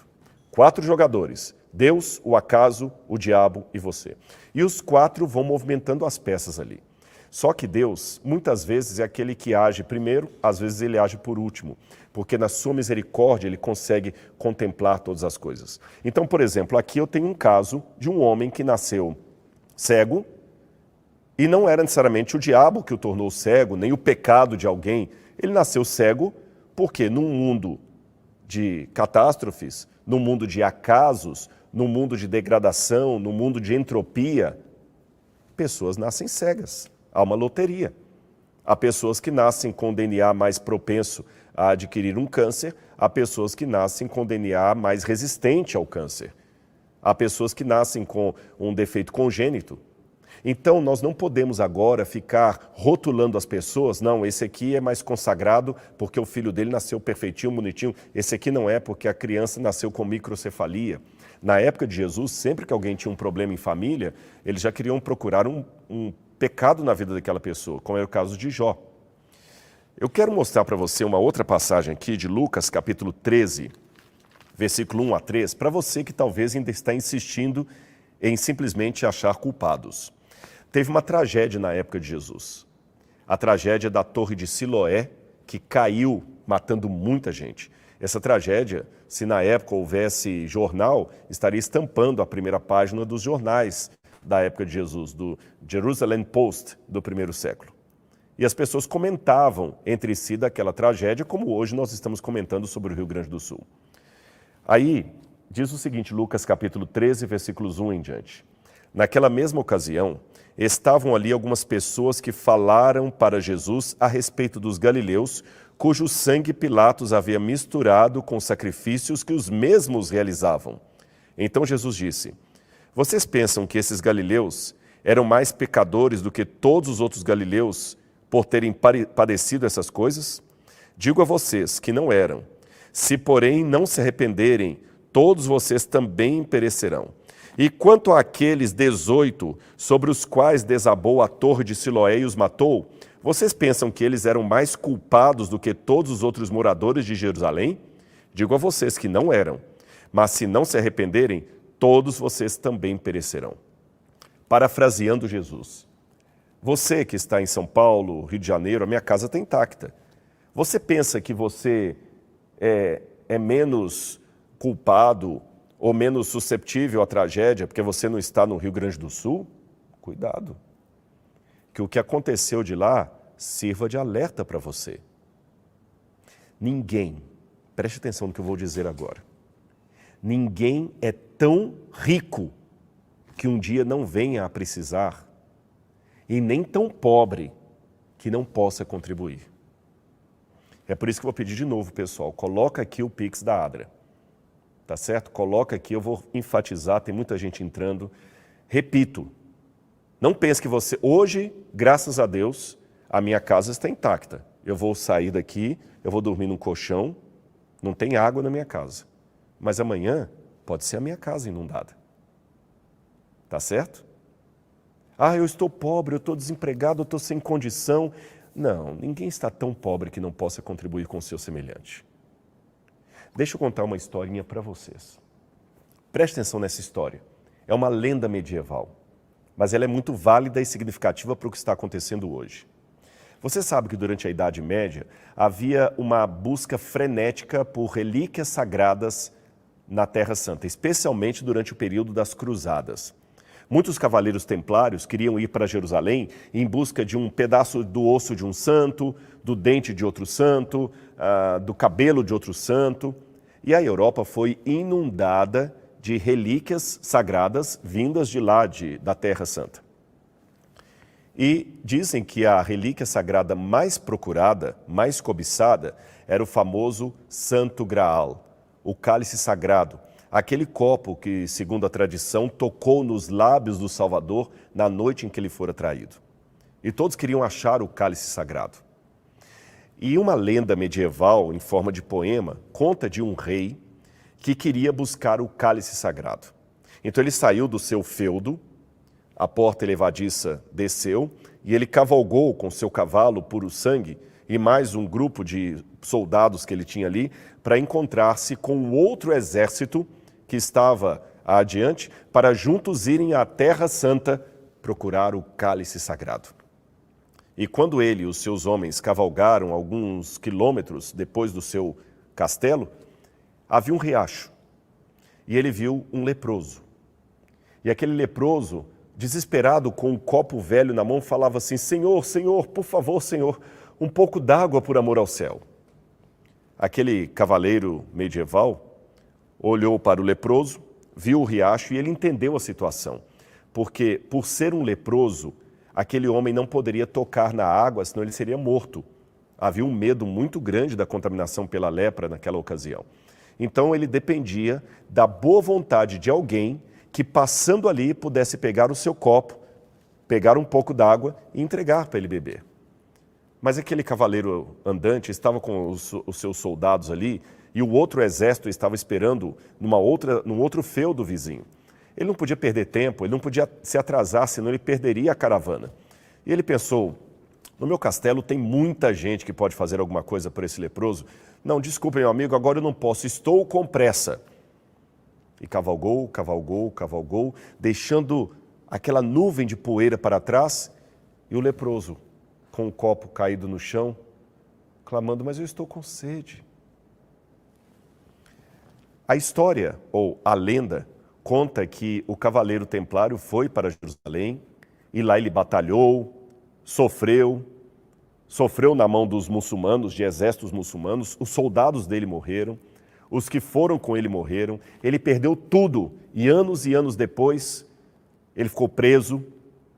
4 jogadores. Deus, o acaso, o diabo e você. E os 4 vão movimentando as peças ali. Só que Deus, muitas vezes, é aquele que age primeiro, às vezes ele age por último. Porque na sua misericórdia ele consegue contemplar todas as coisas. Então, por exemplo, aqui eu tenho um caso de um homem que nasceu cego, e não era necessariamente o diabo que o tornou cego, nem o pecado de alguém. Ele nasceu cego porque num mundo de catástrofes, num mundo de acasos, num mundo de degradação, num mundo de entropia, pessoas nascem cegas. Há uma loteria. Há pessoas que nascem com DNA mais propenso a adquirir um câncer, há pessoas que nascem com DNA mais resistente ao câncer. Há pessoas que nascem com um defeito congênito. Então, nós não podemos agora ficar rotulando as pessoas, não, esse aqui é mais consagrado porque o filho dele nasceu perfeitinho, bonitinho, esse aqui não é porque a criança nasceu com microcefalia. Na época de Jesus, sempre que alguém tinha um problema em família, eles já queriam procurar um pecado na vida daquela pessoa, como é o caso de Jó. Eu quero mostrar para você uma outra passagem aqui de Lucas, capítulo 13, versículo 1 a 3, para você que talvez ainda está insistindo em simplesmente achar culpados. Teve uma tragédia na época de Jesus. A tragédia da Torre de Siloé, que caiu, matando muita gente. Essa tragédia, se na época houvesse jornal, estaria estampando a primeira página dos jornais da época de Jesus, do Jerusalem Post do primeiro século. E as pessoas comentavam entre si daquela tragédia, como hoje nós estamos comentando sobre o Rio Grande do Sul. Aí, diz o seguinte, Lucas capítulo 13, versículos 1 em diante. Naquela mesma ocasião, estavam ali algumas pessoas que falaram para Jesus a respeito dos galileus, cujo sangue Pilatos havia misturado com sacrifícios que os mesmos realizavam. Então Jesus disse, vocês pensam que esses galileus eram mais pecadores do que todos os outros galileus por terem padecido essas coisas? Digo a vocês que não eram. Se, porém, não se arrependerem, todos vocês também perecerão. E quanto àqueles 18 sobre os quais desabou a torre de Siloé e os matou, vocês pensam que eles eram mais culpados do que todos os outros moradores de Jerusalém? Digo a vocês que não eram. Mas se não se arrependerem, todos vocês também perecerão. Parafraseando Jesus. Você que está em São Paulo, Rio de Janeiro, a minha casa está intacta. Você pensa que você é menos culpado ou menos susceptível à tragédia porque você não está no Rio Grande do Sul? Cuidado. Que o que aconteceu de lá sirva de alerta para você. Ninguém, preste atenção no que eu vou dizer agora, ninguém é tão rico que um dia não venha a precisar e nem tão pobre que não possa contribuir. É por isso que eu vou pedir de novo, pessoal, coloca aqui o Pix da Adra. Tá certo? Coloca aqui, eu vou enfatizar, tem muita gente entrando. Repito, não pense que você... Hoje, graças a Deus, a minha casa está intacta. Eu vou sair daqui, eu vou dormir num colchão, não tem água na minha casa. Mas amanhã pode ser a minha casa inundada. Tá certo? Ah, eu estou pobre, eu estou desempregado, eu estou sem condição. Não, ninguém está tão pobre que não possa contribuir com o seu semelhante. Deixa eu contar uma historinha para vocês. Preste atenção nessa história. É uma lenda medieval, mas ela é muito válida e significativa para o que está acontecendo hoje. Você sabe que durante a Idade Média havia uma busca frenética por relíquias sagradas na Terra Santa, especialmente durante o período das Cruzadas. Muitos cavaleiros templários queriam ir para Jerusalém em busca de um pedaço do osso de um santo, do dente de outro santo, do cabelo de outro santo. E a Europa foi inundada de relíquias sagradas vindas de lá, da Terra Santa. E dizem que a relíquia sagrada mais procurada, mais cobiçada, era o famoso Santo Graal, o cálice sagrado, aquele copo que, segundo a tradição, tocou nos lábios do Salvador na noite em que ele fora traído. E todos queriam achar o cálice sagrado. E uma lenda medieval, em forma de poema, conta de um rei que queria buscar o cálice sagrado. Então ele saiu do seu feudo, a porta elevadiça desceu, e ele cavalgou com seu cavalo puro sangue e mais um grupo de soldados que ele tinha ali, para encontrar-se com o outro exército que estava adiante, para juntos irem à Terra Santa procurar o cálice sagrado. E quando ele e os seus homens cavalgaram alguns quilômetros depois do seu castelo, havia um riacho. E ele viu um leproso. E aquele leproso, desesperado com um copo velho na mão, falava assim: Senhor, Senhor, por favor, Senhor, um pouco d'água por amor ao céu. Aquele cavaleiro medieval olhou para o leproso, viu o riacho e ele entendeu a situação. Porque, por ser um leproso, aquele homem não poderia tocar na água, senão ele seria morto. Havia um medo muito grande da contaminação pela lepra naquela ocasião. Então ele dependia da boa vontade de alguém que passando ali pudesse pegar o seu copo, pegar um pouco d'água e entregar para ele beber. Mas aquele cavaleiro andante estava com os seus soldados ali e o outro exército estava esperando num outro feudo vizinho. Ele não podia perder tempo, ele não podia se atrasar, senão ele perderia a caravana. E ele pensou, no meu castelo tem muita gente que pode fazer alguma coisa por esse leproso. Não, desculpe, meu amigo, agora eu não posso, estou com pressa. E cavalgou, cavalgou, cavalgou, deixando aquela nuvem de poeira para trás, e o leproso, com o copo caído no chão, clamando, mas eu estou com sede. A história, ou a lenda, conta que o cavaleiro templário foi para Jerusalém, e lá ele batalhou, sofreu na mão dos muçulmanos, de exércitos muçulmanos, os soldados dele morreram, os que foram com ele morreram, ele perdeu tudo e anos depois ele ficou preso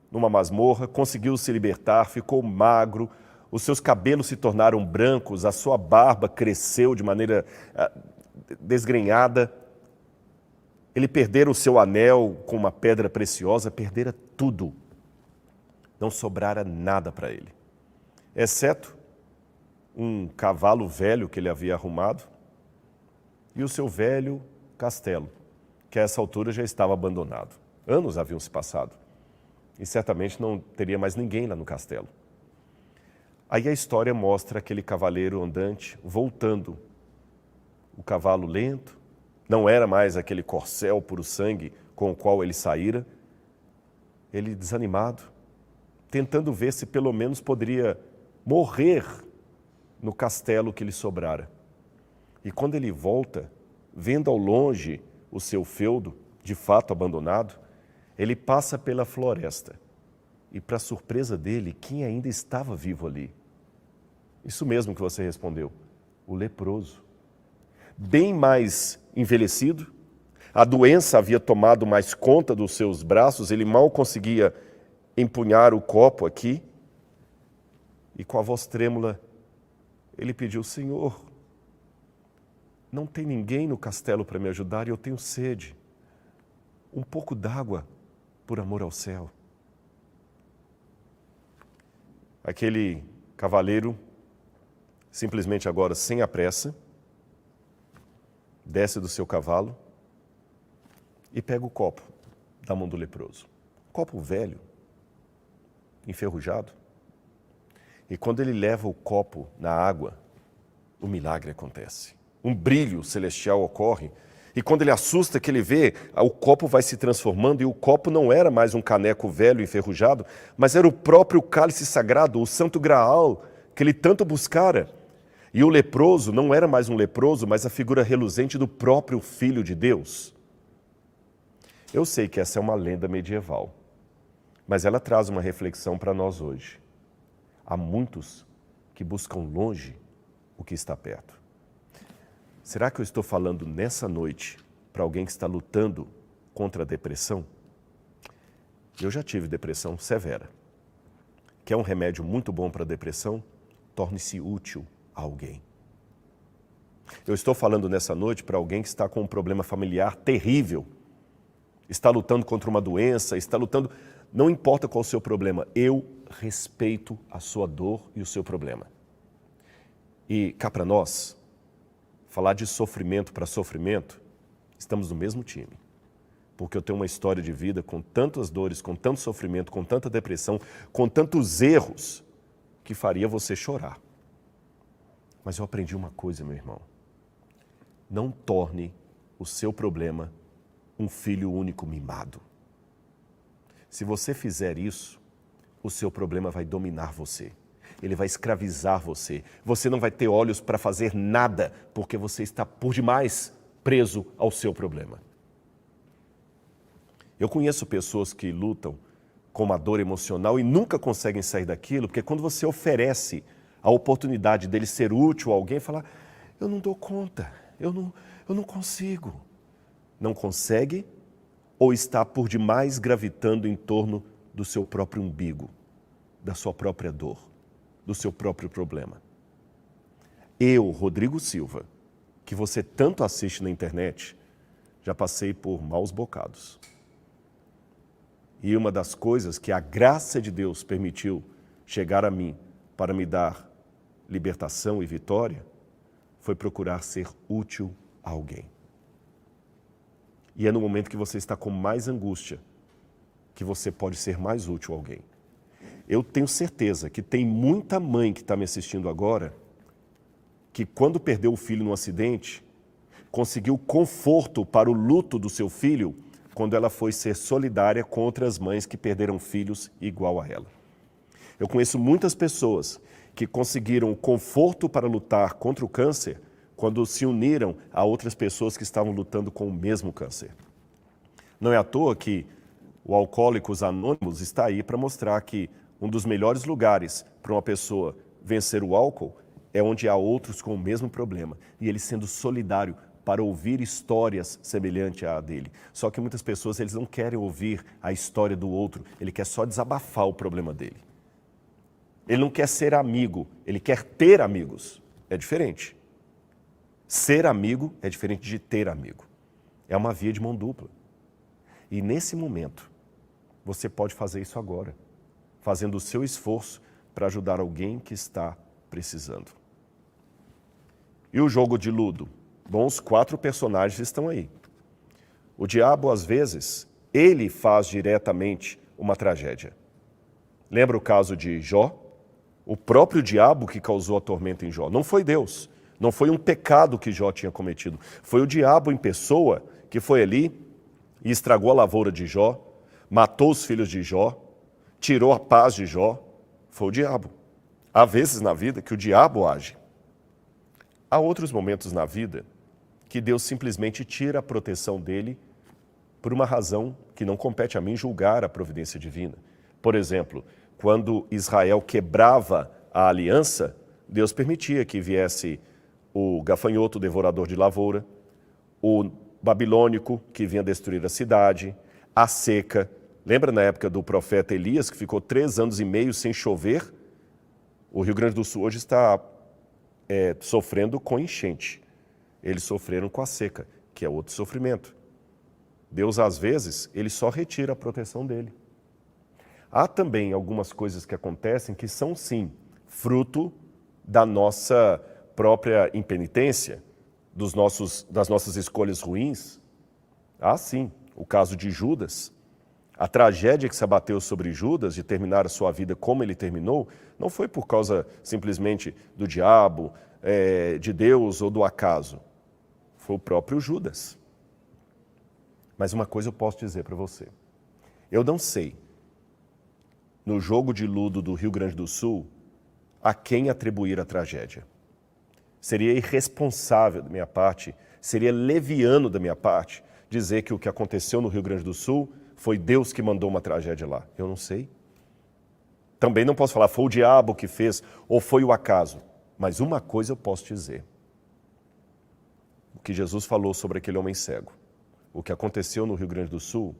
numa masmorra, conseguiu se libertar, ficou magro, os seus cabelos se tornaram brancos, a sua barba cresceu de maneira desgrenhada, ele perdera o seu anel com uma pedra preciosa, perdera tudo, não sobrara nada para ele, exceto um cavalo velho que ele havia arrumado, e o seu velho castelo, que a essa altura já estava abandonado. Anos haviam se passado e certamente não teria mais ninguém lá no castelo. Aí a história mostra aquele cavaleiro andante voltando, o cavalo lento, não era mais aquele corcel puro sangue com o qual ele saíra, ele desanimado, tentando ver se pelo menos poderia morrer no castelo que lhe sobrara. E quando ele volta, vendo ao longe o seu feudo, de fato abandonado, ele passa pela floresta. E para surpresa dele, quem ainda estava vivo ali? Isso mesmo que você respondeu, o leproso. Bem mais envelhecido, a doença havia tomado mais conta dos seus braços, ele mal conseguia empunhar o copo aqui. E com a voz trêmula, ele pediu, Senhor, não tem ninguém no castelo para me ajudar e eu tenho sede. Um pouco d'água, por amor ao céu. Aquele cavaleiro, simplesmente agora sem a pressa, desce do seu cavalo e pega o copo da mão do leproso. Copo velho, enferrujado. E quando ele leva o copo na água, o milagre acontece. Um brilho celestial ocorre, e quando ele assusta que ele vê, o copo vai se transformando, e o copo não era mais um caneco velho enferrujado, mas era o próprio cálice sagrado, o santo graal, que ele tanto buscara. E o leproso não era mais um leproso, mas a figura reluzente do próprio Filho de Deus. Eu sei que essa é uma lenda medieval, mas ela traz uma reflexão para nós hoje. Há muitos que buscam longe o que está perto. Será que eu estou falando nessa noite para alguém que está lutando contra a depressão? Eu já tive depressão severa. Quer um remédio muito bom para a depressão? Torne-se útil a alguém. Eu estou falando nessa noite para alguém que está com um problema familiar terrível, está lutando contra uma doença, está lutando... Não importa qual o seu problema, eu respeito a sua dor e o seu problema. E cá para nós, falar de sofrimento para sofrimento, estamos no mesmo time. Porque eu tenho uma história de vida com tantas dores, com tanto sofrimento, com tanta depressão, com tantos erros, que faria você chorar. Mas eu aprendi uma coisa, meu irmão. Não torne o seu problema um filho único mimado. Se você fizer isso, o seu problema vai dominar você. Ele vai escravizar você. Você não vai ter olhos para fazer nada, porque você está por demais preso ao seu problema. Eu conheço pessoas que lutam com uma dor emocional e nunca conseguem sair daquilo, porque quando você oferece a oportunidade dele ser útil a alguém, falar, eu não dou conta, eu não consigo. Não consegue ou está por demais gravitando em torno do seu próprio umbigo, da sua própria dor, do seu próprio problema. Eu, Rodrigo Silva, que você tanto assiste na internet, já passei por maus bocados. E uma das coisas que a graça de Deus permitiu chegar a mim para me dar libertação e vitória foi procurar ser útil a alguém. E é no momento que você está com mais angústia que você pode ser mais útil a alguém. Eu tenho certeza que tem muita mãe que está me assistindo agora que quando perdeu o filho num acidente, conseguiu conforto para o luto do seu filho quando ela foi ser solidária com outras mães que perderam filhos igual a ela. Eu conheço muitas pessoas que conseguiram conforto para lutar contra o câncer quando se uniram a outras pessoas que estavam lutando com o mesmo câncer. Não é à toa que o Alcoólicos Anônimos está aí para mostrar que um dos melhores lugares para uma pessoa vencer o álcool é onde há outros com o mesmo problema. E ele sendo solidário para ouvir histórias semelhantes à dele. Só que muitas pessoas eles não querem ouvir a história do outro, ele quer só desabafar o problema dele. Ele não quer ser amigo, ele quer ter amigos. É diferente. Ser amigo é diferente de ter amigo. É uma via de mão dupla. E nesse momento, você pode fazer isso agora, fazendo o seu esforço para ajudar alguém que está precisando. E o jogo de ludo? Bom, os 4 personagens estão aí. O diabo, às vezes, ele faz diretamente uma tragédia. Lembra o caso de Jó? O próprio diabo que causou a tormenta em Jó. Não foi Deus. Não foi um pecado que Jó tinha cometido. Foi o diabo em pessoa que foi ali e estragou a lavoura de Jó, matou os filhos de Jó, tirou a paz de Jó. Foi o diabo. Há vezes na vida que o diabo age. Há outros momentos na vida que Deus simplesmente tira a proteção dele por uma razão que não compete a mim julgar a providência divina. Por exemplo, quando Israel quebrava a aliança, Deus permitia que viesse o gafanhoto devorador de lavoura, o babilônico que vinha destruir a cidade, a seca. Lembra na época do profeta Elias, que ficou 3 anos e meio sem chover? O Rio Grande do Sul hoje está sofrendo com enchente. Eles sofreram com a seca, que é outro sofrimento. Deus, às vezes, ele só retira a proteção dele. Há também algumas coisas que acontecem que são, sim, fruto da nossa própria impenitência, das nossas escolhas ruins. Há, sim, o caso de Judas. A tragédia que se abateu sobre Judas de terminar a sua vida como ele terminou, não foi por causa simplesmente do diabo, de Deus ou do acaso. Foi o próprio Judas. Mas uma coisa eu posso dizer para você. Eu não sei, no jogo de ludo do Rio Grande do Sul, a quem atribuir a tragédia. Seria irresponsável da minha parte, seria leviano da minha parte, dizer que o que aconteceu no Rio Grande do Sul foi Deus que mandou uma tragédia lá. Eu não sei. Também não posso falar, foi o diabo que fez, ou foi o acaso. Mas uma coisa eu posso dizer. O que Jesus falou sobre aquele homem cego. O que aconteceu no Rio Grande do Sul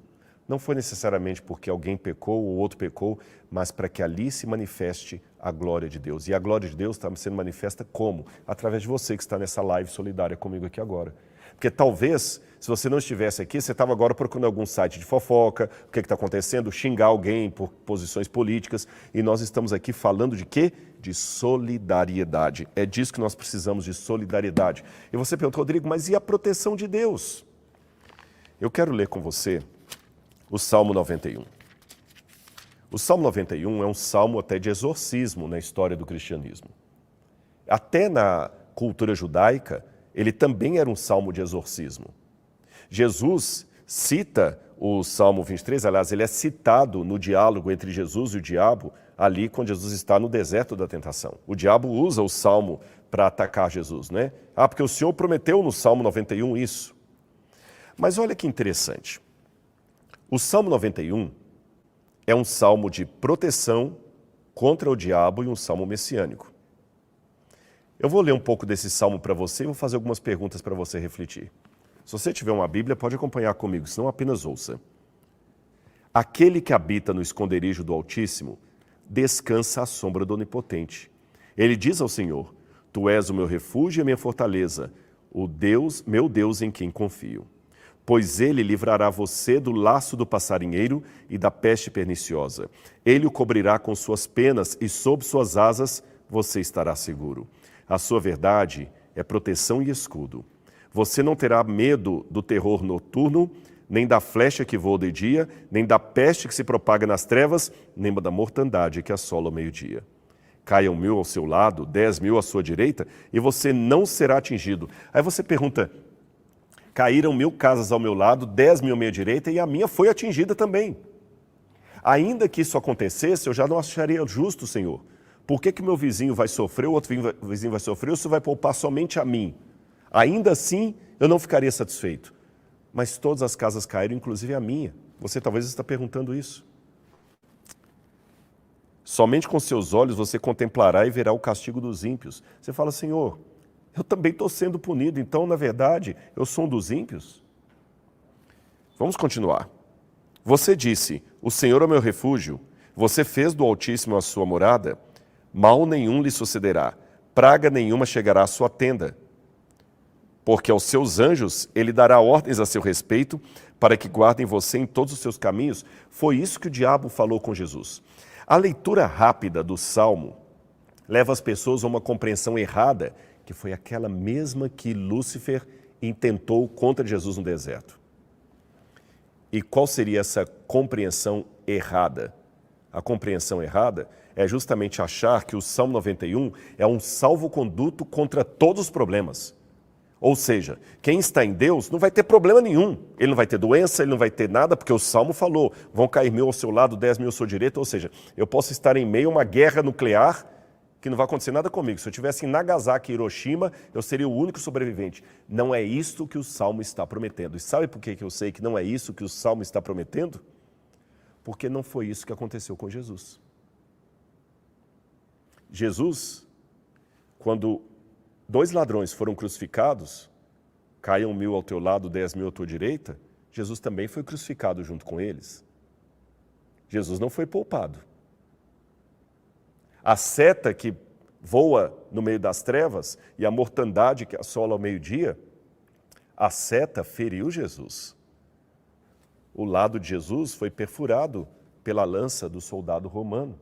não foi necessariamente porque alguém pecou ou outro pecou, mas para que ali se manifeste a glória de Deus. E a glória de Deus está sendo manifesta como? Através de você que está nessa live solidária comigo aqui agora. Porque talvez, se você não estivesse aqui, você estava agora procurando algum site de fofoca, o que está acontecendo, xingar alguém por posições políticas, e nós estamos aqui falando de quê? De solidariedade. É disso que nós precisamos, de solidariedade. E você pergunta, Rodrigo, mas e a proteção de Deus? Eu quero ler com você o Salmo 91. O Salmo 91 é um salmo até de exorcismo na história do cristianismo. Até na cultura judaica, ele também era um salmo de exorcismo. Jesus cita o Salmo 23, aliás, ele é citado no diálogo entre Jesus e o diabo, ali quando Jesus está no deserto da tentação. O diabo usa o salmo para atacar Jesus, né? Ah, porque o Senhor prometeu no Salmo 91 isso. Mas olha que interessante. O Salmo 91 é um salmo de proteção contra o diabo e um salmo messiânico. Eu vou ler um pouco desse salmo para você e vou fazer algumas perguntas para você refletir. Se você tiver uma Bíblia, pode acompanhar comigo, senão apenas ouça. Aquele que habita no esconderijo do Altíssimo descansa à sombra do Onipotente. Ele diz ao Senhor, Tu és o meu refúgio e a minha fortaleza, o Deus, meu Deus em quem confio. Pois ele livrará você do laço do passarinheiro e da peste perniciosa. Ele o cobrirá com suas penas e sob suas asas você estará seguro. A sua verdade é proteção e escudo. Você não terá medo do terror noturno, nem da flecha que voa de dia, nem da peste que se propaga nas trevas, nem da mortandade que assola ao meio-dia. Caiam 1.000 ao seu lado, 10.000 à sua direita, e você não será atingido. Aí você pergunta, caíram 1.000 casas ao meu lado, 10.000 à minha direita, e a minha foi atingida também. Ainda que isso acontecesse, eu já não acharia justo, Senhor. Por que meu vizinho vai sofrer, o outro vizinho vai sofrer, ou isso vai poupar somente a mim? Ainda assim, eu não ficaria satisfeito. Mas todas as casas caíram, inclusive a minha. Você talvez está perguntando isso. Somente com seus olhos você contemplará e verá o castigo dos ímpios. Você fala, Senhor, eu também estou sendo punido, então, na verdade, eu sou um dos ímpios? Vamos continuar. Você disse, o Senhor é o meu refúgio, você fez do Altíssimo a sua morada, mal nenhum lhe sucederá, praga nenhuma chegará à sua tenda. Porque aos seus anjos ele dará ordens a seu respeito, para que guardem você em todos os seus caminhos. Foi isso que o diabo falou com Jesus. A leitura rápida do Salmo leva as pessoas a uma compreensão errada, que foi aquela mesma que Lúcifer intentou contra Jesus no deserto. E qual seria essa compreensão errada? A compreensão errada é justamente achar que o Salmo 91 é um salvo-conduto contra todos os problemas. Ou seja, quem está em Deus não vai ter problema nenhum. Ele não vai ter doença, ele não vai ter nada, porque o Salmo falou, vão cair 1.000 ao seu lado, 10.000 à sua direita. Ou seja, eu posso estar em meio a uma guerra nuclear que não vai acontecer nada comigo. Se eu estivesse em Nagasaki e Hiroshima, eu seria o único sobrevivente. Não é isto que o Salmo está prometendo. E sabe por que eu sei que não é isso que o Salmo está prometendo? Porque não foi isso que aconteceu com Jesus. Jesus, quando 2 ladrões foram crucificados, caiam 1.000 ao teu lado, 10.000 à tua direita, Jesus também foi crucificado junto com eles. Jesus não foi poupado. A seta que voa no meio das trevas e a mortandade que assola ao meio-dia, a seta feriu Jesus. O lado de Jesus foi perfurado pela lança do soldado romano.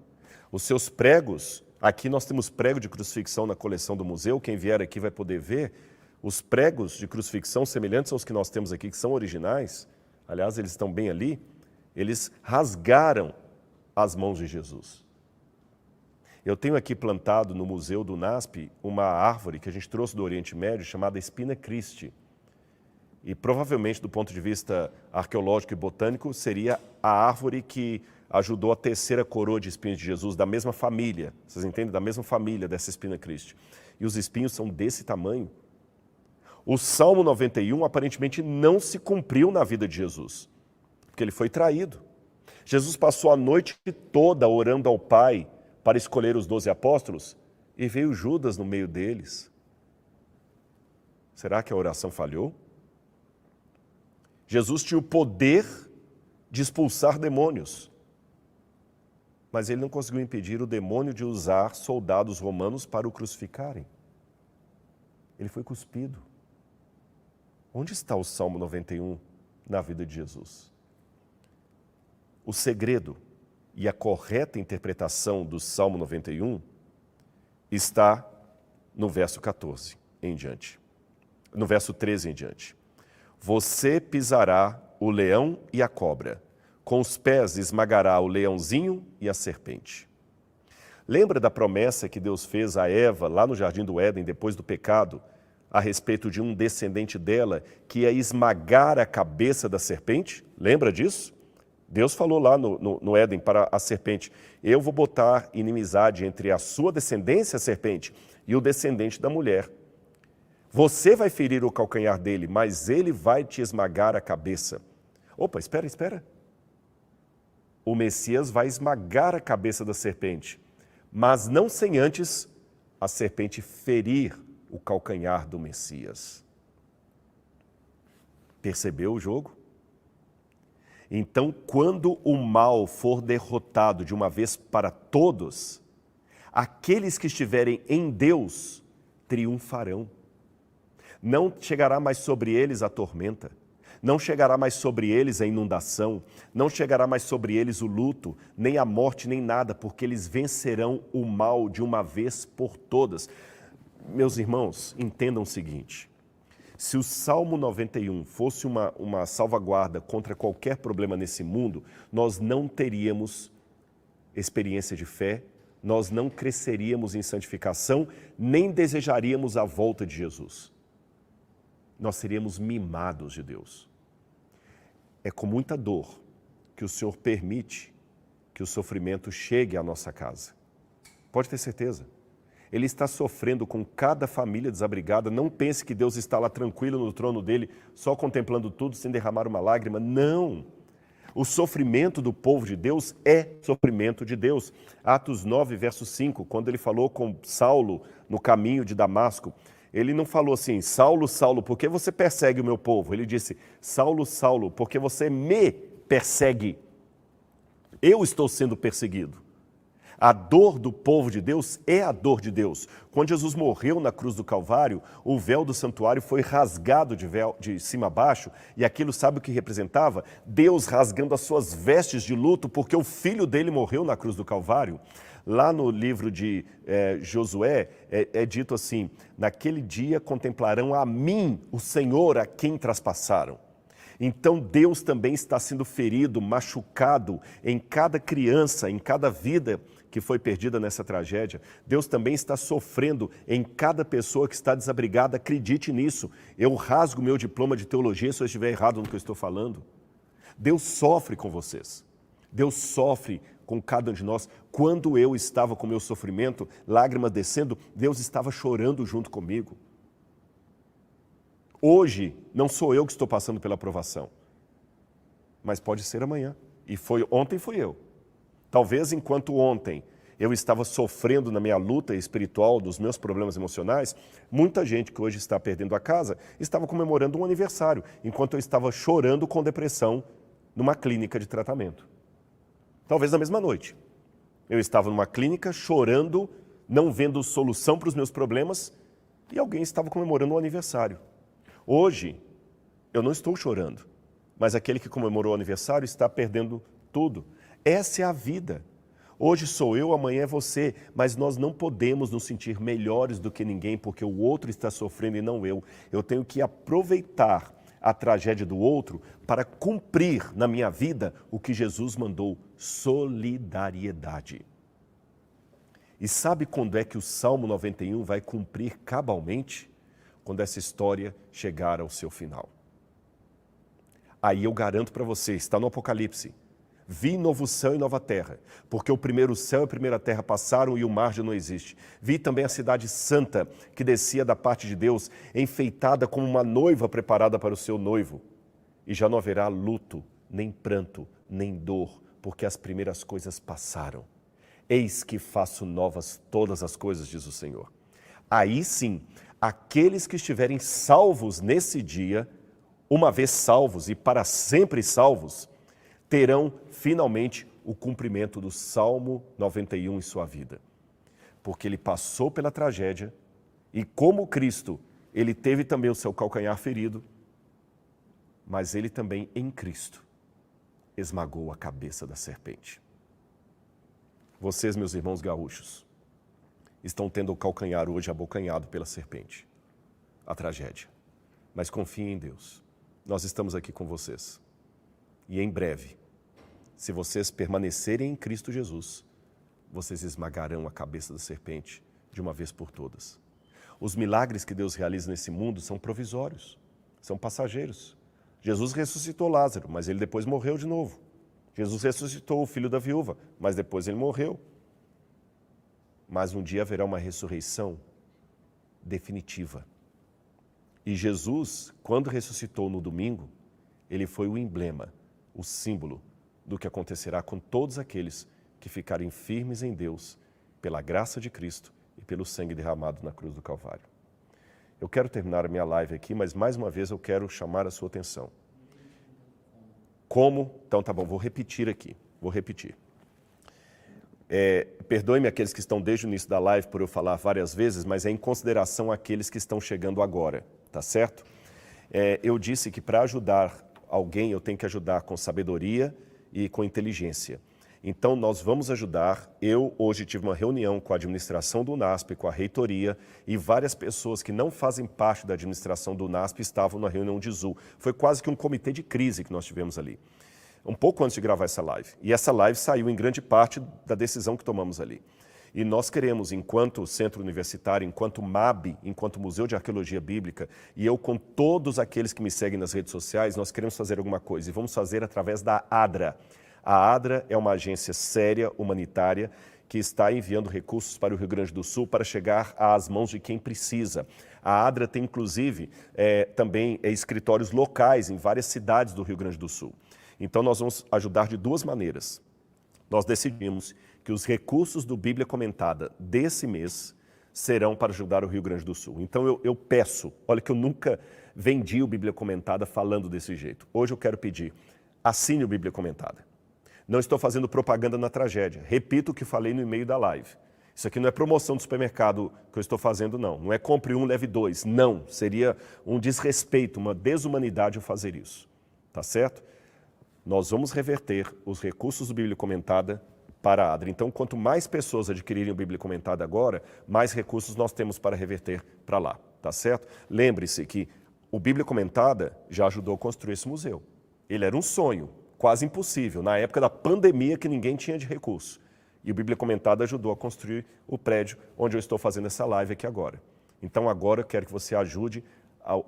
Os seus pregos, aqui nós temos prego de crucifixão na coleção do museu, quem vier aqui vai poder ver. Os pregos de crucifixão semelhantes aos que nós temos aqui, que são originais, aliás, eles estão bem ali, eles rasgaram as mãos de Jesus. Eu tenho aqui plantado no Museu do NASP uma árvore que a gente trouxe do Oriente Médio, chamada Spina Christi. E provavelmente, do ponto de vista arqueológico e botânico, seria a árvore que ajudou a terceira coroa de espinhos de Jesus, da mesma família. Vocês entendem? Da mesma família dessa Spina Christi. E os espinhos são desse tamanho. O Salmo 91 aparentemente não se cumpriu na vida de Jesus, porque ele foi traído. Jesus passou a noite toda orando ao Pai para escolher os 12 apóstolos e veio Judas no meio deles. Será que a oração falhou? Jesus tinha o poder de expulsar demônios, mas ele não conseguiu impedir o demônio de usar soldados romanos para o crucificarem. Ele foi cuspido. Onde está o Salmo 91 na vida de Jesus? O segredo e a correta interpretação do Salmo 91 está no verso 14 em diante, no verso 13 em diante. Você pisará o leão e a cobra, com os pés esmagará o leãozinho e a serpente. Lembra da promessa que Deus fez a Eva lá no Jardim do Éden, depois do pecado, a respeito de um descendente dela que ia esmagar a cabeça da serpente? Lembra disso? Deus falou lá no Éden para a serpente, eu vou botar inimizade entre a sua descendência, a serpente, e o descendente da mulher. Você vai ferir o calcanhar dele, mas ele vai te esmagar a cabeça. Opa, espera. O Messias vai esmagar a cabeça da serpente, mas não sem antes a serpente ferir o calcanhar do Messias. Percebeu o jogo? Então, quando o mal for derrotado de uma vez para todos, aqueles que estiverem em Deus triunfarão. Não chegará mais sobre eles a tormenta, Não chegará mais sobre eles a inundação, não chegará mais sobre eles o luto, nem a morte, nem nada, porque eles vencerão o mal de uma vez por todas. Meus irmãos, entendam o seguinte: se o Salmo 91 fosse uma salvaguarda contra qualquer problema nesse mundo, nós não teríamos experiência de fé, nós não cresceríamos em santificação, nem desejaríamos a volta de Jesus. Nós seríamos mimados de Deus. É com muita dor que o Senhor permite que o sofrimento chegue à nossa casa. Pode ter certeza. Ele está sofrendo com cada família desabrigada. Não pense que Deus está lá tranquilo no trono dele, só contemplando tudo sem derramar uma lágrima. Não! O sofrimento do povo de Deus é sofrimento de Deus. Atos 9, verso 5, quando ele falou com Saulo no caminho de Damasco, ele não falou assim: Saulo, Saulo, por que você persegue o meu povo? Ele disse: Saulo, Saulo, porque você me persegue. Eu estou sendo perseguido. A dor do povo de Deus é a dor de Deus. Quando Jesus morreu na cruz do Calvário, o véu do santuário foi rasgado de cima a baixo, e aquilo sabe o que representava? Deus rasgando as suas vestes de luto, porque o filho dele morreu na cruz do Calvário. Lá no livro de Josué, é dito assim: naquele dia contemplarão a mim, o Senhor, a quem traspassaram. Então Deus também está sendo ferido, machucado em cada criança, em cada vida que foi perdida nessa tragédia. Deus também está sofrendo em cada pessoa que está desabrigada. Acredite nisso. Eu rasgo meu diploma de teologia se eu estiver errado no que eu estou falando. Deus sofre com vocês. Deus sofre com cada um de nós. Quando eu estava com meu sofrimento, lágrimas descendo, Deus estava chorando junto comigo. Hoje, não sou eu que estou passando pela provação, mas pode ser amanhã. E ontem fui eu. Talvez enquanto ontem eu estava sofrendo na minha luta espiritual, dos meus problemas emocionais, muita gente que hoje está perdendo a casa estava comemorando um aniversário, enquanto eu estava chorando com depressão numa clínica de tratamento. Talvez na mesma noite. Eu estava numa clínica chorando, não vendo solução para os meus problemas, e alguém estava comemorando um aniversário. Hoje, eu não estou chorando, mas aquele que comemorou o aniversário está perdendo tudo. Essa é a vida. Hoje sou eu, amanhã é você, mas nós não podemos nos sentir melhores do que ninguém porque o outro está sofrendo e não eu. Eu tenho que aproveitar a tragédia do outro para cumprir na minha vida o que Jesus mandou: solidariedade. E sabe quando é que o Salmo 91 vai cumprir cabalmente? Quando essa história chegar ao seu final. Aí eu garanto para você, está no Apocalipse: vi novo céu e nova terra, porque o primeiro céu e a primeira terra passaram e o mar já não existe. Vi também a cidade santa, que descia da parte de Deus, enfeitada como uma noiva preparada para o seu noivo. E já não haverá luto, nem pranto, nem dor, porque as primeiras coisas passaram. Eis que faço novas todas as coisas, diz o Senhor. Aí sim, aqueles que estiverem salvos nesse dia, uma vez salvos e para sempre salvos, terão finalmente o cumprimento do Salmo 91 em sua vida. Porque ele passou pela tragédia e, como Cristo, ele teve também o seu calcanhar ferido, mas ele também, em Cristo, esmagou a cabeça da serpente. Vocês, meus irmãos gaúchos, estão tendo o calcanhar hoje abocanhado pela serpente, a tragédia. Mas confiem em Deus. Nós estamos aqui com vocês. E em breve, se vocês permanecerem em Cristo Jesus, vocês esmagarão a cabeça da serpente de uma vez por todas. Os milagres que Deus realiza nesse mundo são provisórios, são passageiros. Jesus ressuscitou Lázaro, mas ele depois morreu de novo. Jesus ressuscitou o filho da viúva, mas depois ele morreu. Mas um dia haverá uma ressurreição definitiva. E Jesus, quando ressuscitou no domingo, ele foi o emblema, o símbolo do que acontecerá com todos aqueles que ficarem firmes em Deus, pela graça de Cristo e pelo sangue derramado na cruz do Calvário. Eu quero terminar a minha live aqui, mas mais uma vez eu quero chamar a sua atenção. Como? Então tá bom, vou repetir aqui, Perdoe-me aqueles que estão desde o início da live por eu falar várias vezes, mas é em consideração àqueles que estão chegando agora, tá certo? Eu disse que para ajudar alguém, eu tenho que ajudar com sabedoria e com inteligência. Então, nós vamos ajudar. Eu hoje tive uma reunião com a administração do UNASP, com a reitoria, e várias pessoas que não fazem parte da administração do UNASP estavam na reunião de Zoom. Foi quase que um comitê de crise que nós tivemos ali, um pouco antes de gravar essa live. E essa live saiu em grande parte da decisão que tomamos ali. E nós queremos, enquanto centro universitário, enquanto MAB, enquanto Museu de Arqueologia Bíblica, e eu com todos aqueles que me seguem nas redes sociais, nós queremos fazer alguma coisa, e vamos fazer através da ADRA. A ADRA é uma agência séria, humanitária, que está enviando recursos para o Rio Grande do Sul para chegar às mãos de quem precisa. A ADRA tem, inclusive, também escritórios locais em várias cidades do Rio Grande do Sul. Então, nós vamos ajudar de duas maneiras. Nós decidimos que os recursos do Bíblia Comentada desse mês serão para ajudar o Rio Grande do Sul. Então, eu peço, olha que eu nunca vendi o Bíblia Comentada falando desse jeito. Hoje eu quero pedir, assine o Bíblia Comentada. Não estou fazendo propaganda na tragédia. Repito o que falei no e-mail da live. Isso aqui não é promoção do supermercado que eu estou fazendo, não. Não é compre um, leve dois. Não. Seria um desrespeito, uma desumanidade eu fazer isso. Tá certo? Nós vamos reverter os recursos do Bíblia Comentada para a ADRA. Então, quanto mais pessoas adquirirem o Bíblia Comentada agora, mais recursos nós temos para reverter para lá. Tá certo? Lembre-se que o Bíblia Comentada já ajudou a construir esse museu. Ele era um sonho, quase impossível, na época da pandemia que ninguém tinha de recurso. E o Bíblia Comentada ajudou a construir o prédio onde eu estou fazendo essa live aqui agora. Então agora eu quero que você ajude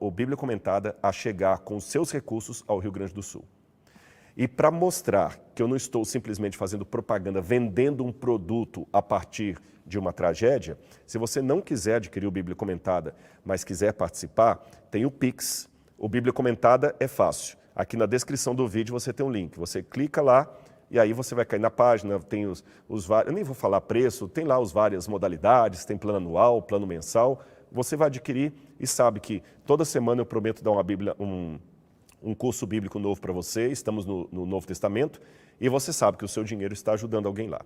o Bíblia Comentada a chegar com os seus recursos ao Rio Grande do Sul. E para mostrar que eu não estou simplesmente fazendo propaganda, vendendo um produto a partir de uma tragédia, se você não quiser adquirir o Bíblia Comentada, mas quiser participar, tem o Pix. O Bíblia Comentada é fácil. Aqui na descrição do vídeo você tem um link. Você clica lá e aí você vai cair na página, tem os vários, eu nem vou falar preço, tem lá as várias modalidades, tem plano anual, plano mensal. Você vai adquirir e sabe que toda semana eu prometo dar um curso bíblico novo para você. Estamos no Novo Testamento e você sabe que o seu dinheiro está ajudando alguém lá.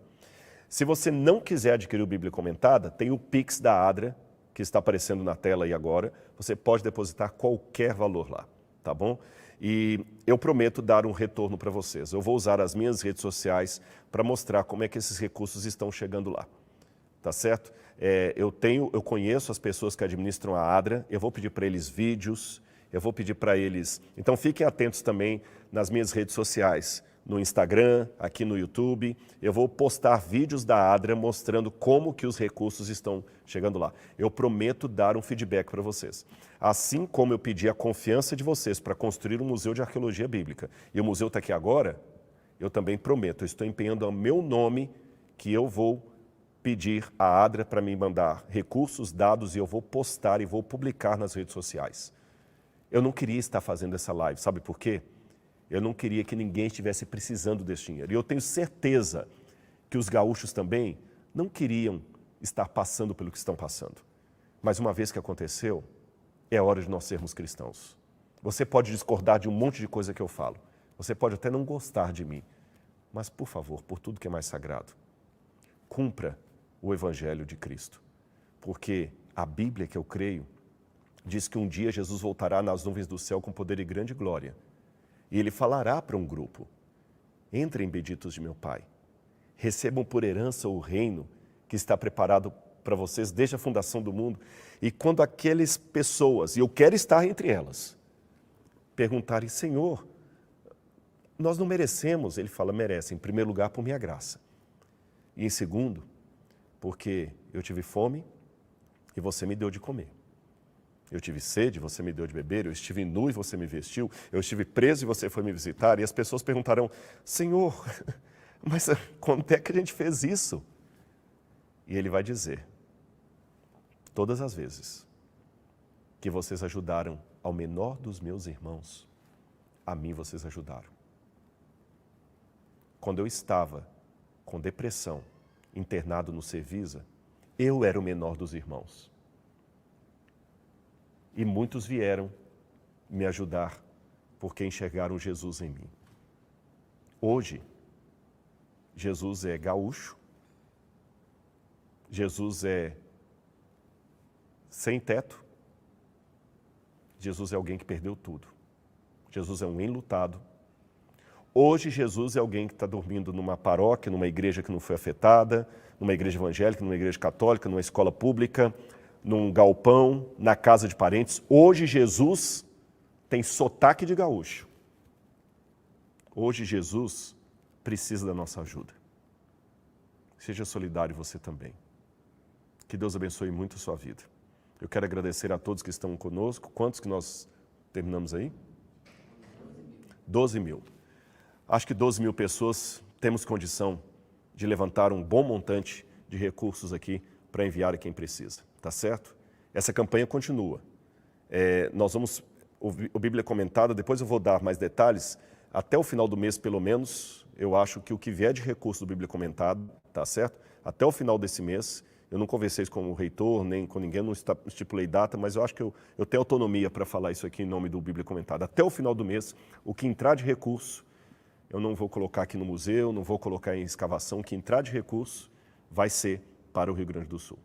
Se você não quiser adquirir o Bíblia Comentada, tem o Pix da ADRA, que está aparecendo na tela aí agora. Você pode depositar qualquer valor lá, tá bom? E eu prometo dar um retorno para vocês. Eu vou usar as minhas redes sociais para mostrar como é que esses recursos estão chegando lá. Tá certo? Eu conheço as pessoas que administram a ADRA, eu vou pedir para eles vídeos, eu vou pedir para eles... Então fiquem atentos também nas minhas redes sociais, no Instagram, aqui no YouTube. Eu vou postar vídeos da ADRA mostrando como que os recursos estão chegando lá. Eu prometo dar um feedback para vocês. Assim como eu pedi a confiança de vocês para construir um museu de arqueologia bíblica, e o museu está aqui agora, eu também prometo, eu estou empenhando o meu nome, que eu vou pedir à ADRA para me mandar recursos, dados, e eu vou postar e vou publicar nas redes sociais. Eu não queria estar fazendo essa live, sabe por quê? Eu não queria que ninguém estivesse precisando desse dinheiro. E eu tenho certeza que os gaúchos também não queriam estar passando pelo que estão passando. Mas uma vez que aconteceu, é hora de nós sermos cristãos. Você pode discordar de um monte de coisa que eu falo. Você pode até não gostar de mim. Mas, por favor, por tudo que é mais sagrado, cumpra o Evangelho de Cristo. Porque a Bíblia que eu creio diz que um dia Jesus voltará nas nuvens do céu com poder e grande glória. E ele falará para um grupo: entrem, benditos de meu Pai, recebam por herança o reino que está preparado para vocês desde a fundação do mundo. E quando aquelas pessoas, e eu quero estar entre elas, perguntarem: Senhor, nós não merecemos, ele fala: merece, em primeiro lugar, por minha graça. E em segundo, porque eu tive fome e você me deu de comer. Eu tive sede, você me deu de beber, eu estive nu e você me vestiu, eu estive preso e você foi me visitar. E as pessoas perguntarão: Senhor, mas quando é que a gente fez isso? E ele vai dizer: todas as vezes que vocês ajudaram ao menor dos meus irmãos, a mim vocês ajudaram. Quando eu estava com depressão, internado no Servisa, eu era o menor dos irmãos. E muitos vieram me ajudar porque enxergaram Jesus em mim. Hoje, Jesus é gaúcho, Jesus é sem teto, Jesus é alguém que perdeu tudo. Jesus é um enlutado. Hoje, Jesus é alguém que está dormindo numa paróquia, numa igreja que não foi afetada, numa igreja evangélica, numa igreja católica, numa escola pública, num galpão, na casa de parentes. Hoje, Jesus tem sotaque de gaúcho. Hoje, Jesus precisa da nossa ajuda. Seja solidário você também. Que Deus abençoe muito a sua vida. Eu quero agradecer a todos que estão conosco. Quantos que nós terminamos aí? 12 mil. Acho que 12 mil pessoas temos condição de levantar um bom montante de recursos aqui para enviar a quem precisa. Tá certo? Essa campanha continua. Nós vamos, o Bíblia Comentada, depois eu vou dar mais detalhes. Até o final do mês, pelo menos, eu acho que o que vier de recurso do Bíblia Comentada, tá certo? Até o final desse mês, eu não conversei isso com o reitor, nem com ninguém, não estipulei data, mas eu acho que eu tenho autonomia para falar isso aqui em nome do Bíblia Comentada. Até o final do mês, o que entrar de recurso, eu não vou colocar aqui no museu, não vou colocar em escavação, o que entrar de recurso vai ser para o Rio Grande do Sul.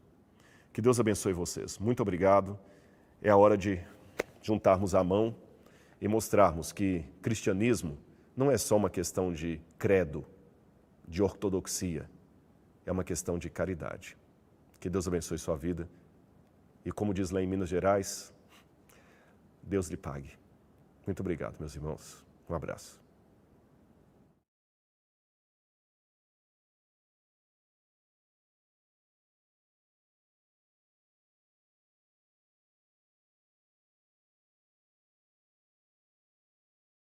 Que Deus abençoe vocês. Muito obrigado. É a hora de juntarmos a mão e mostrarmos que cristianismo não é só uma questão de credo, de ortodoxia, é uma questão de caridade. Que Deus abençoe sua vida e, como diz lá em Minas Gerais, Deus lhe pague. Muito obrigado, meus irmãos. Um abraço.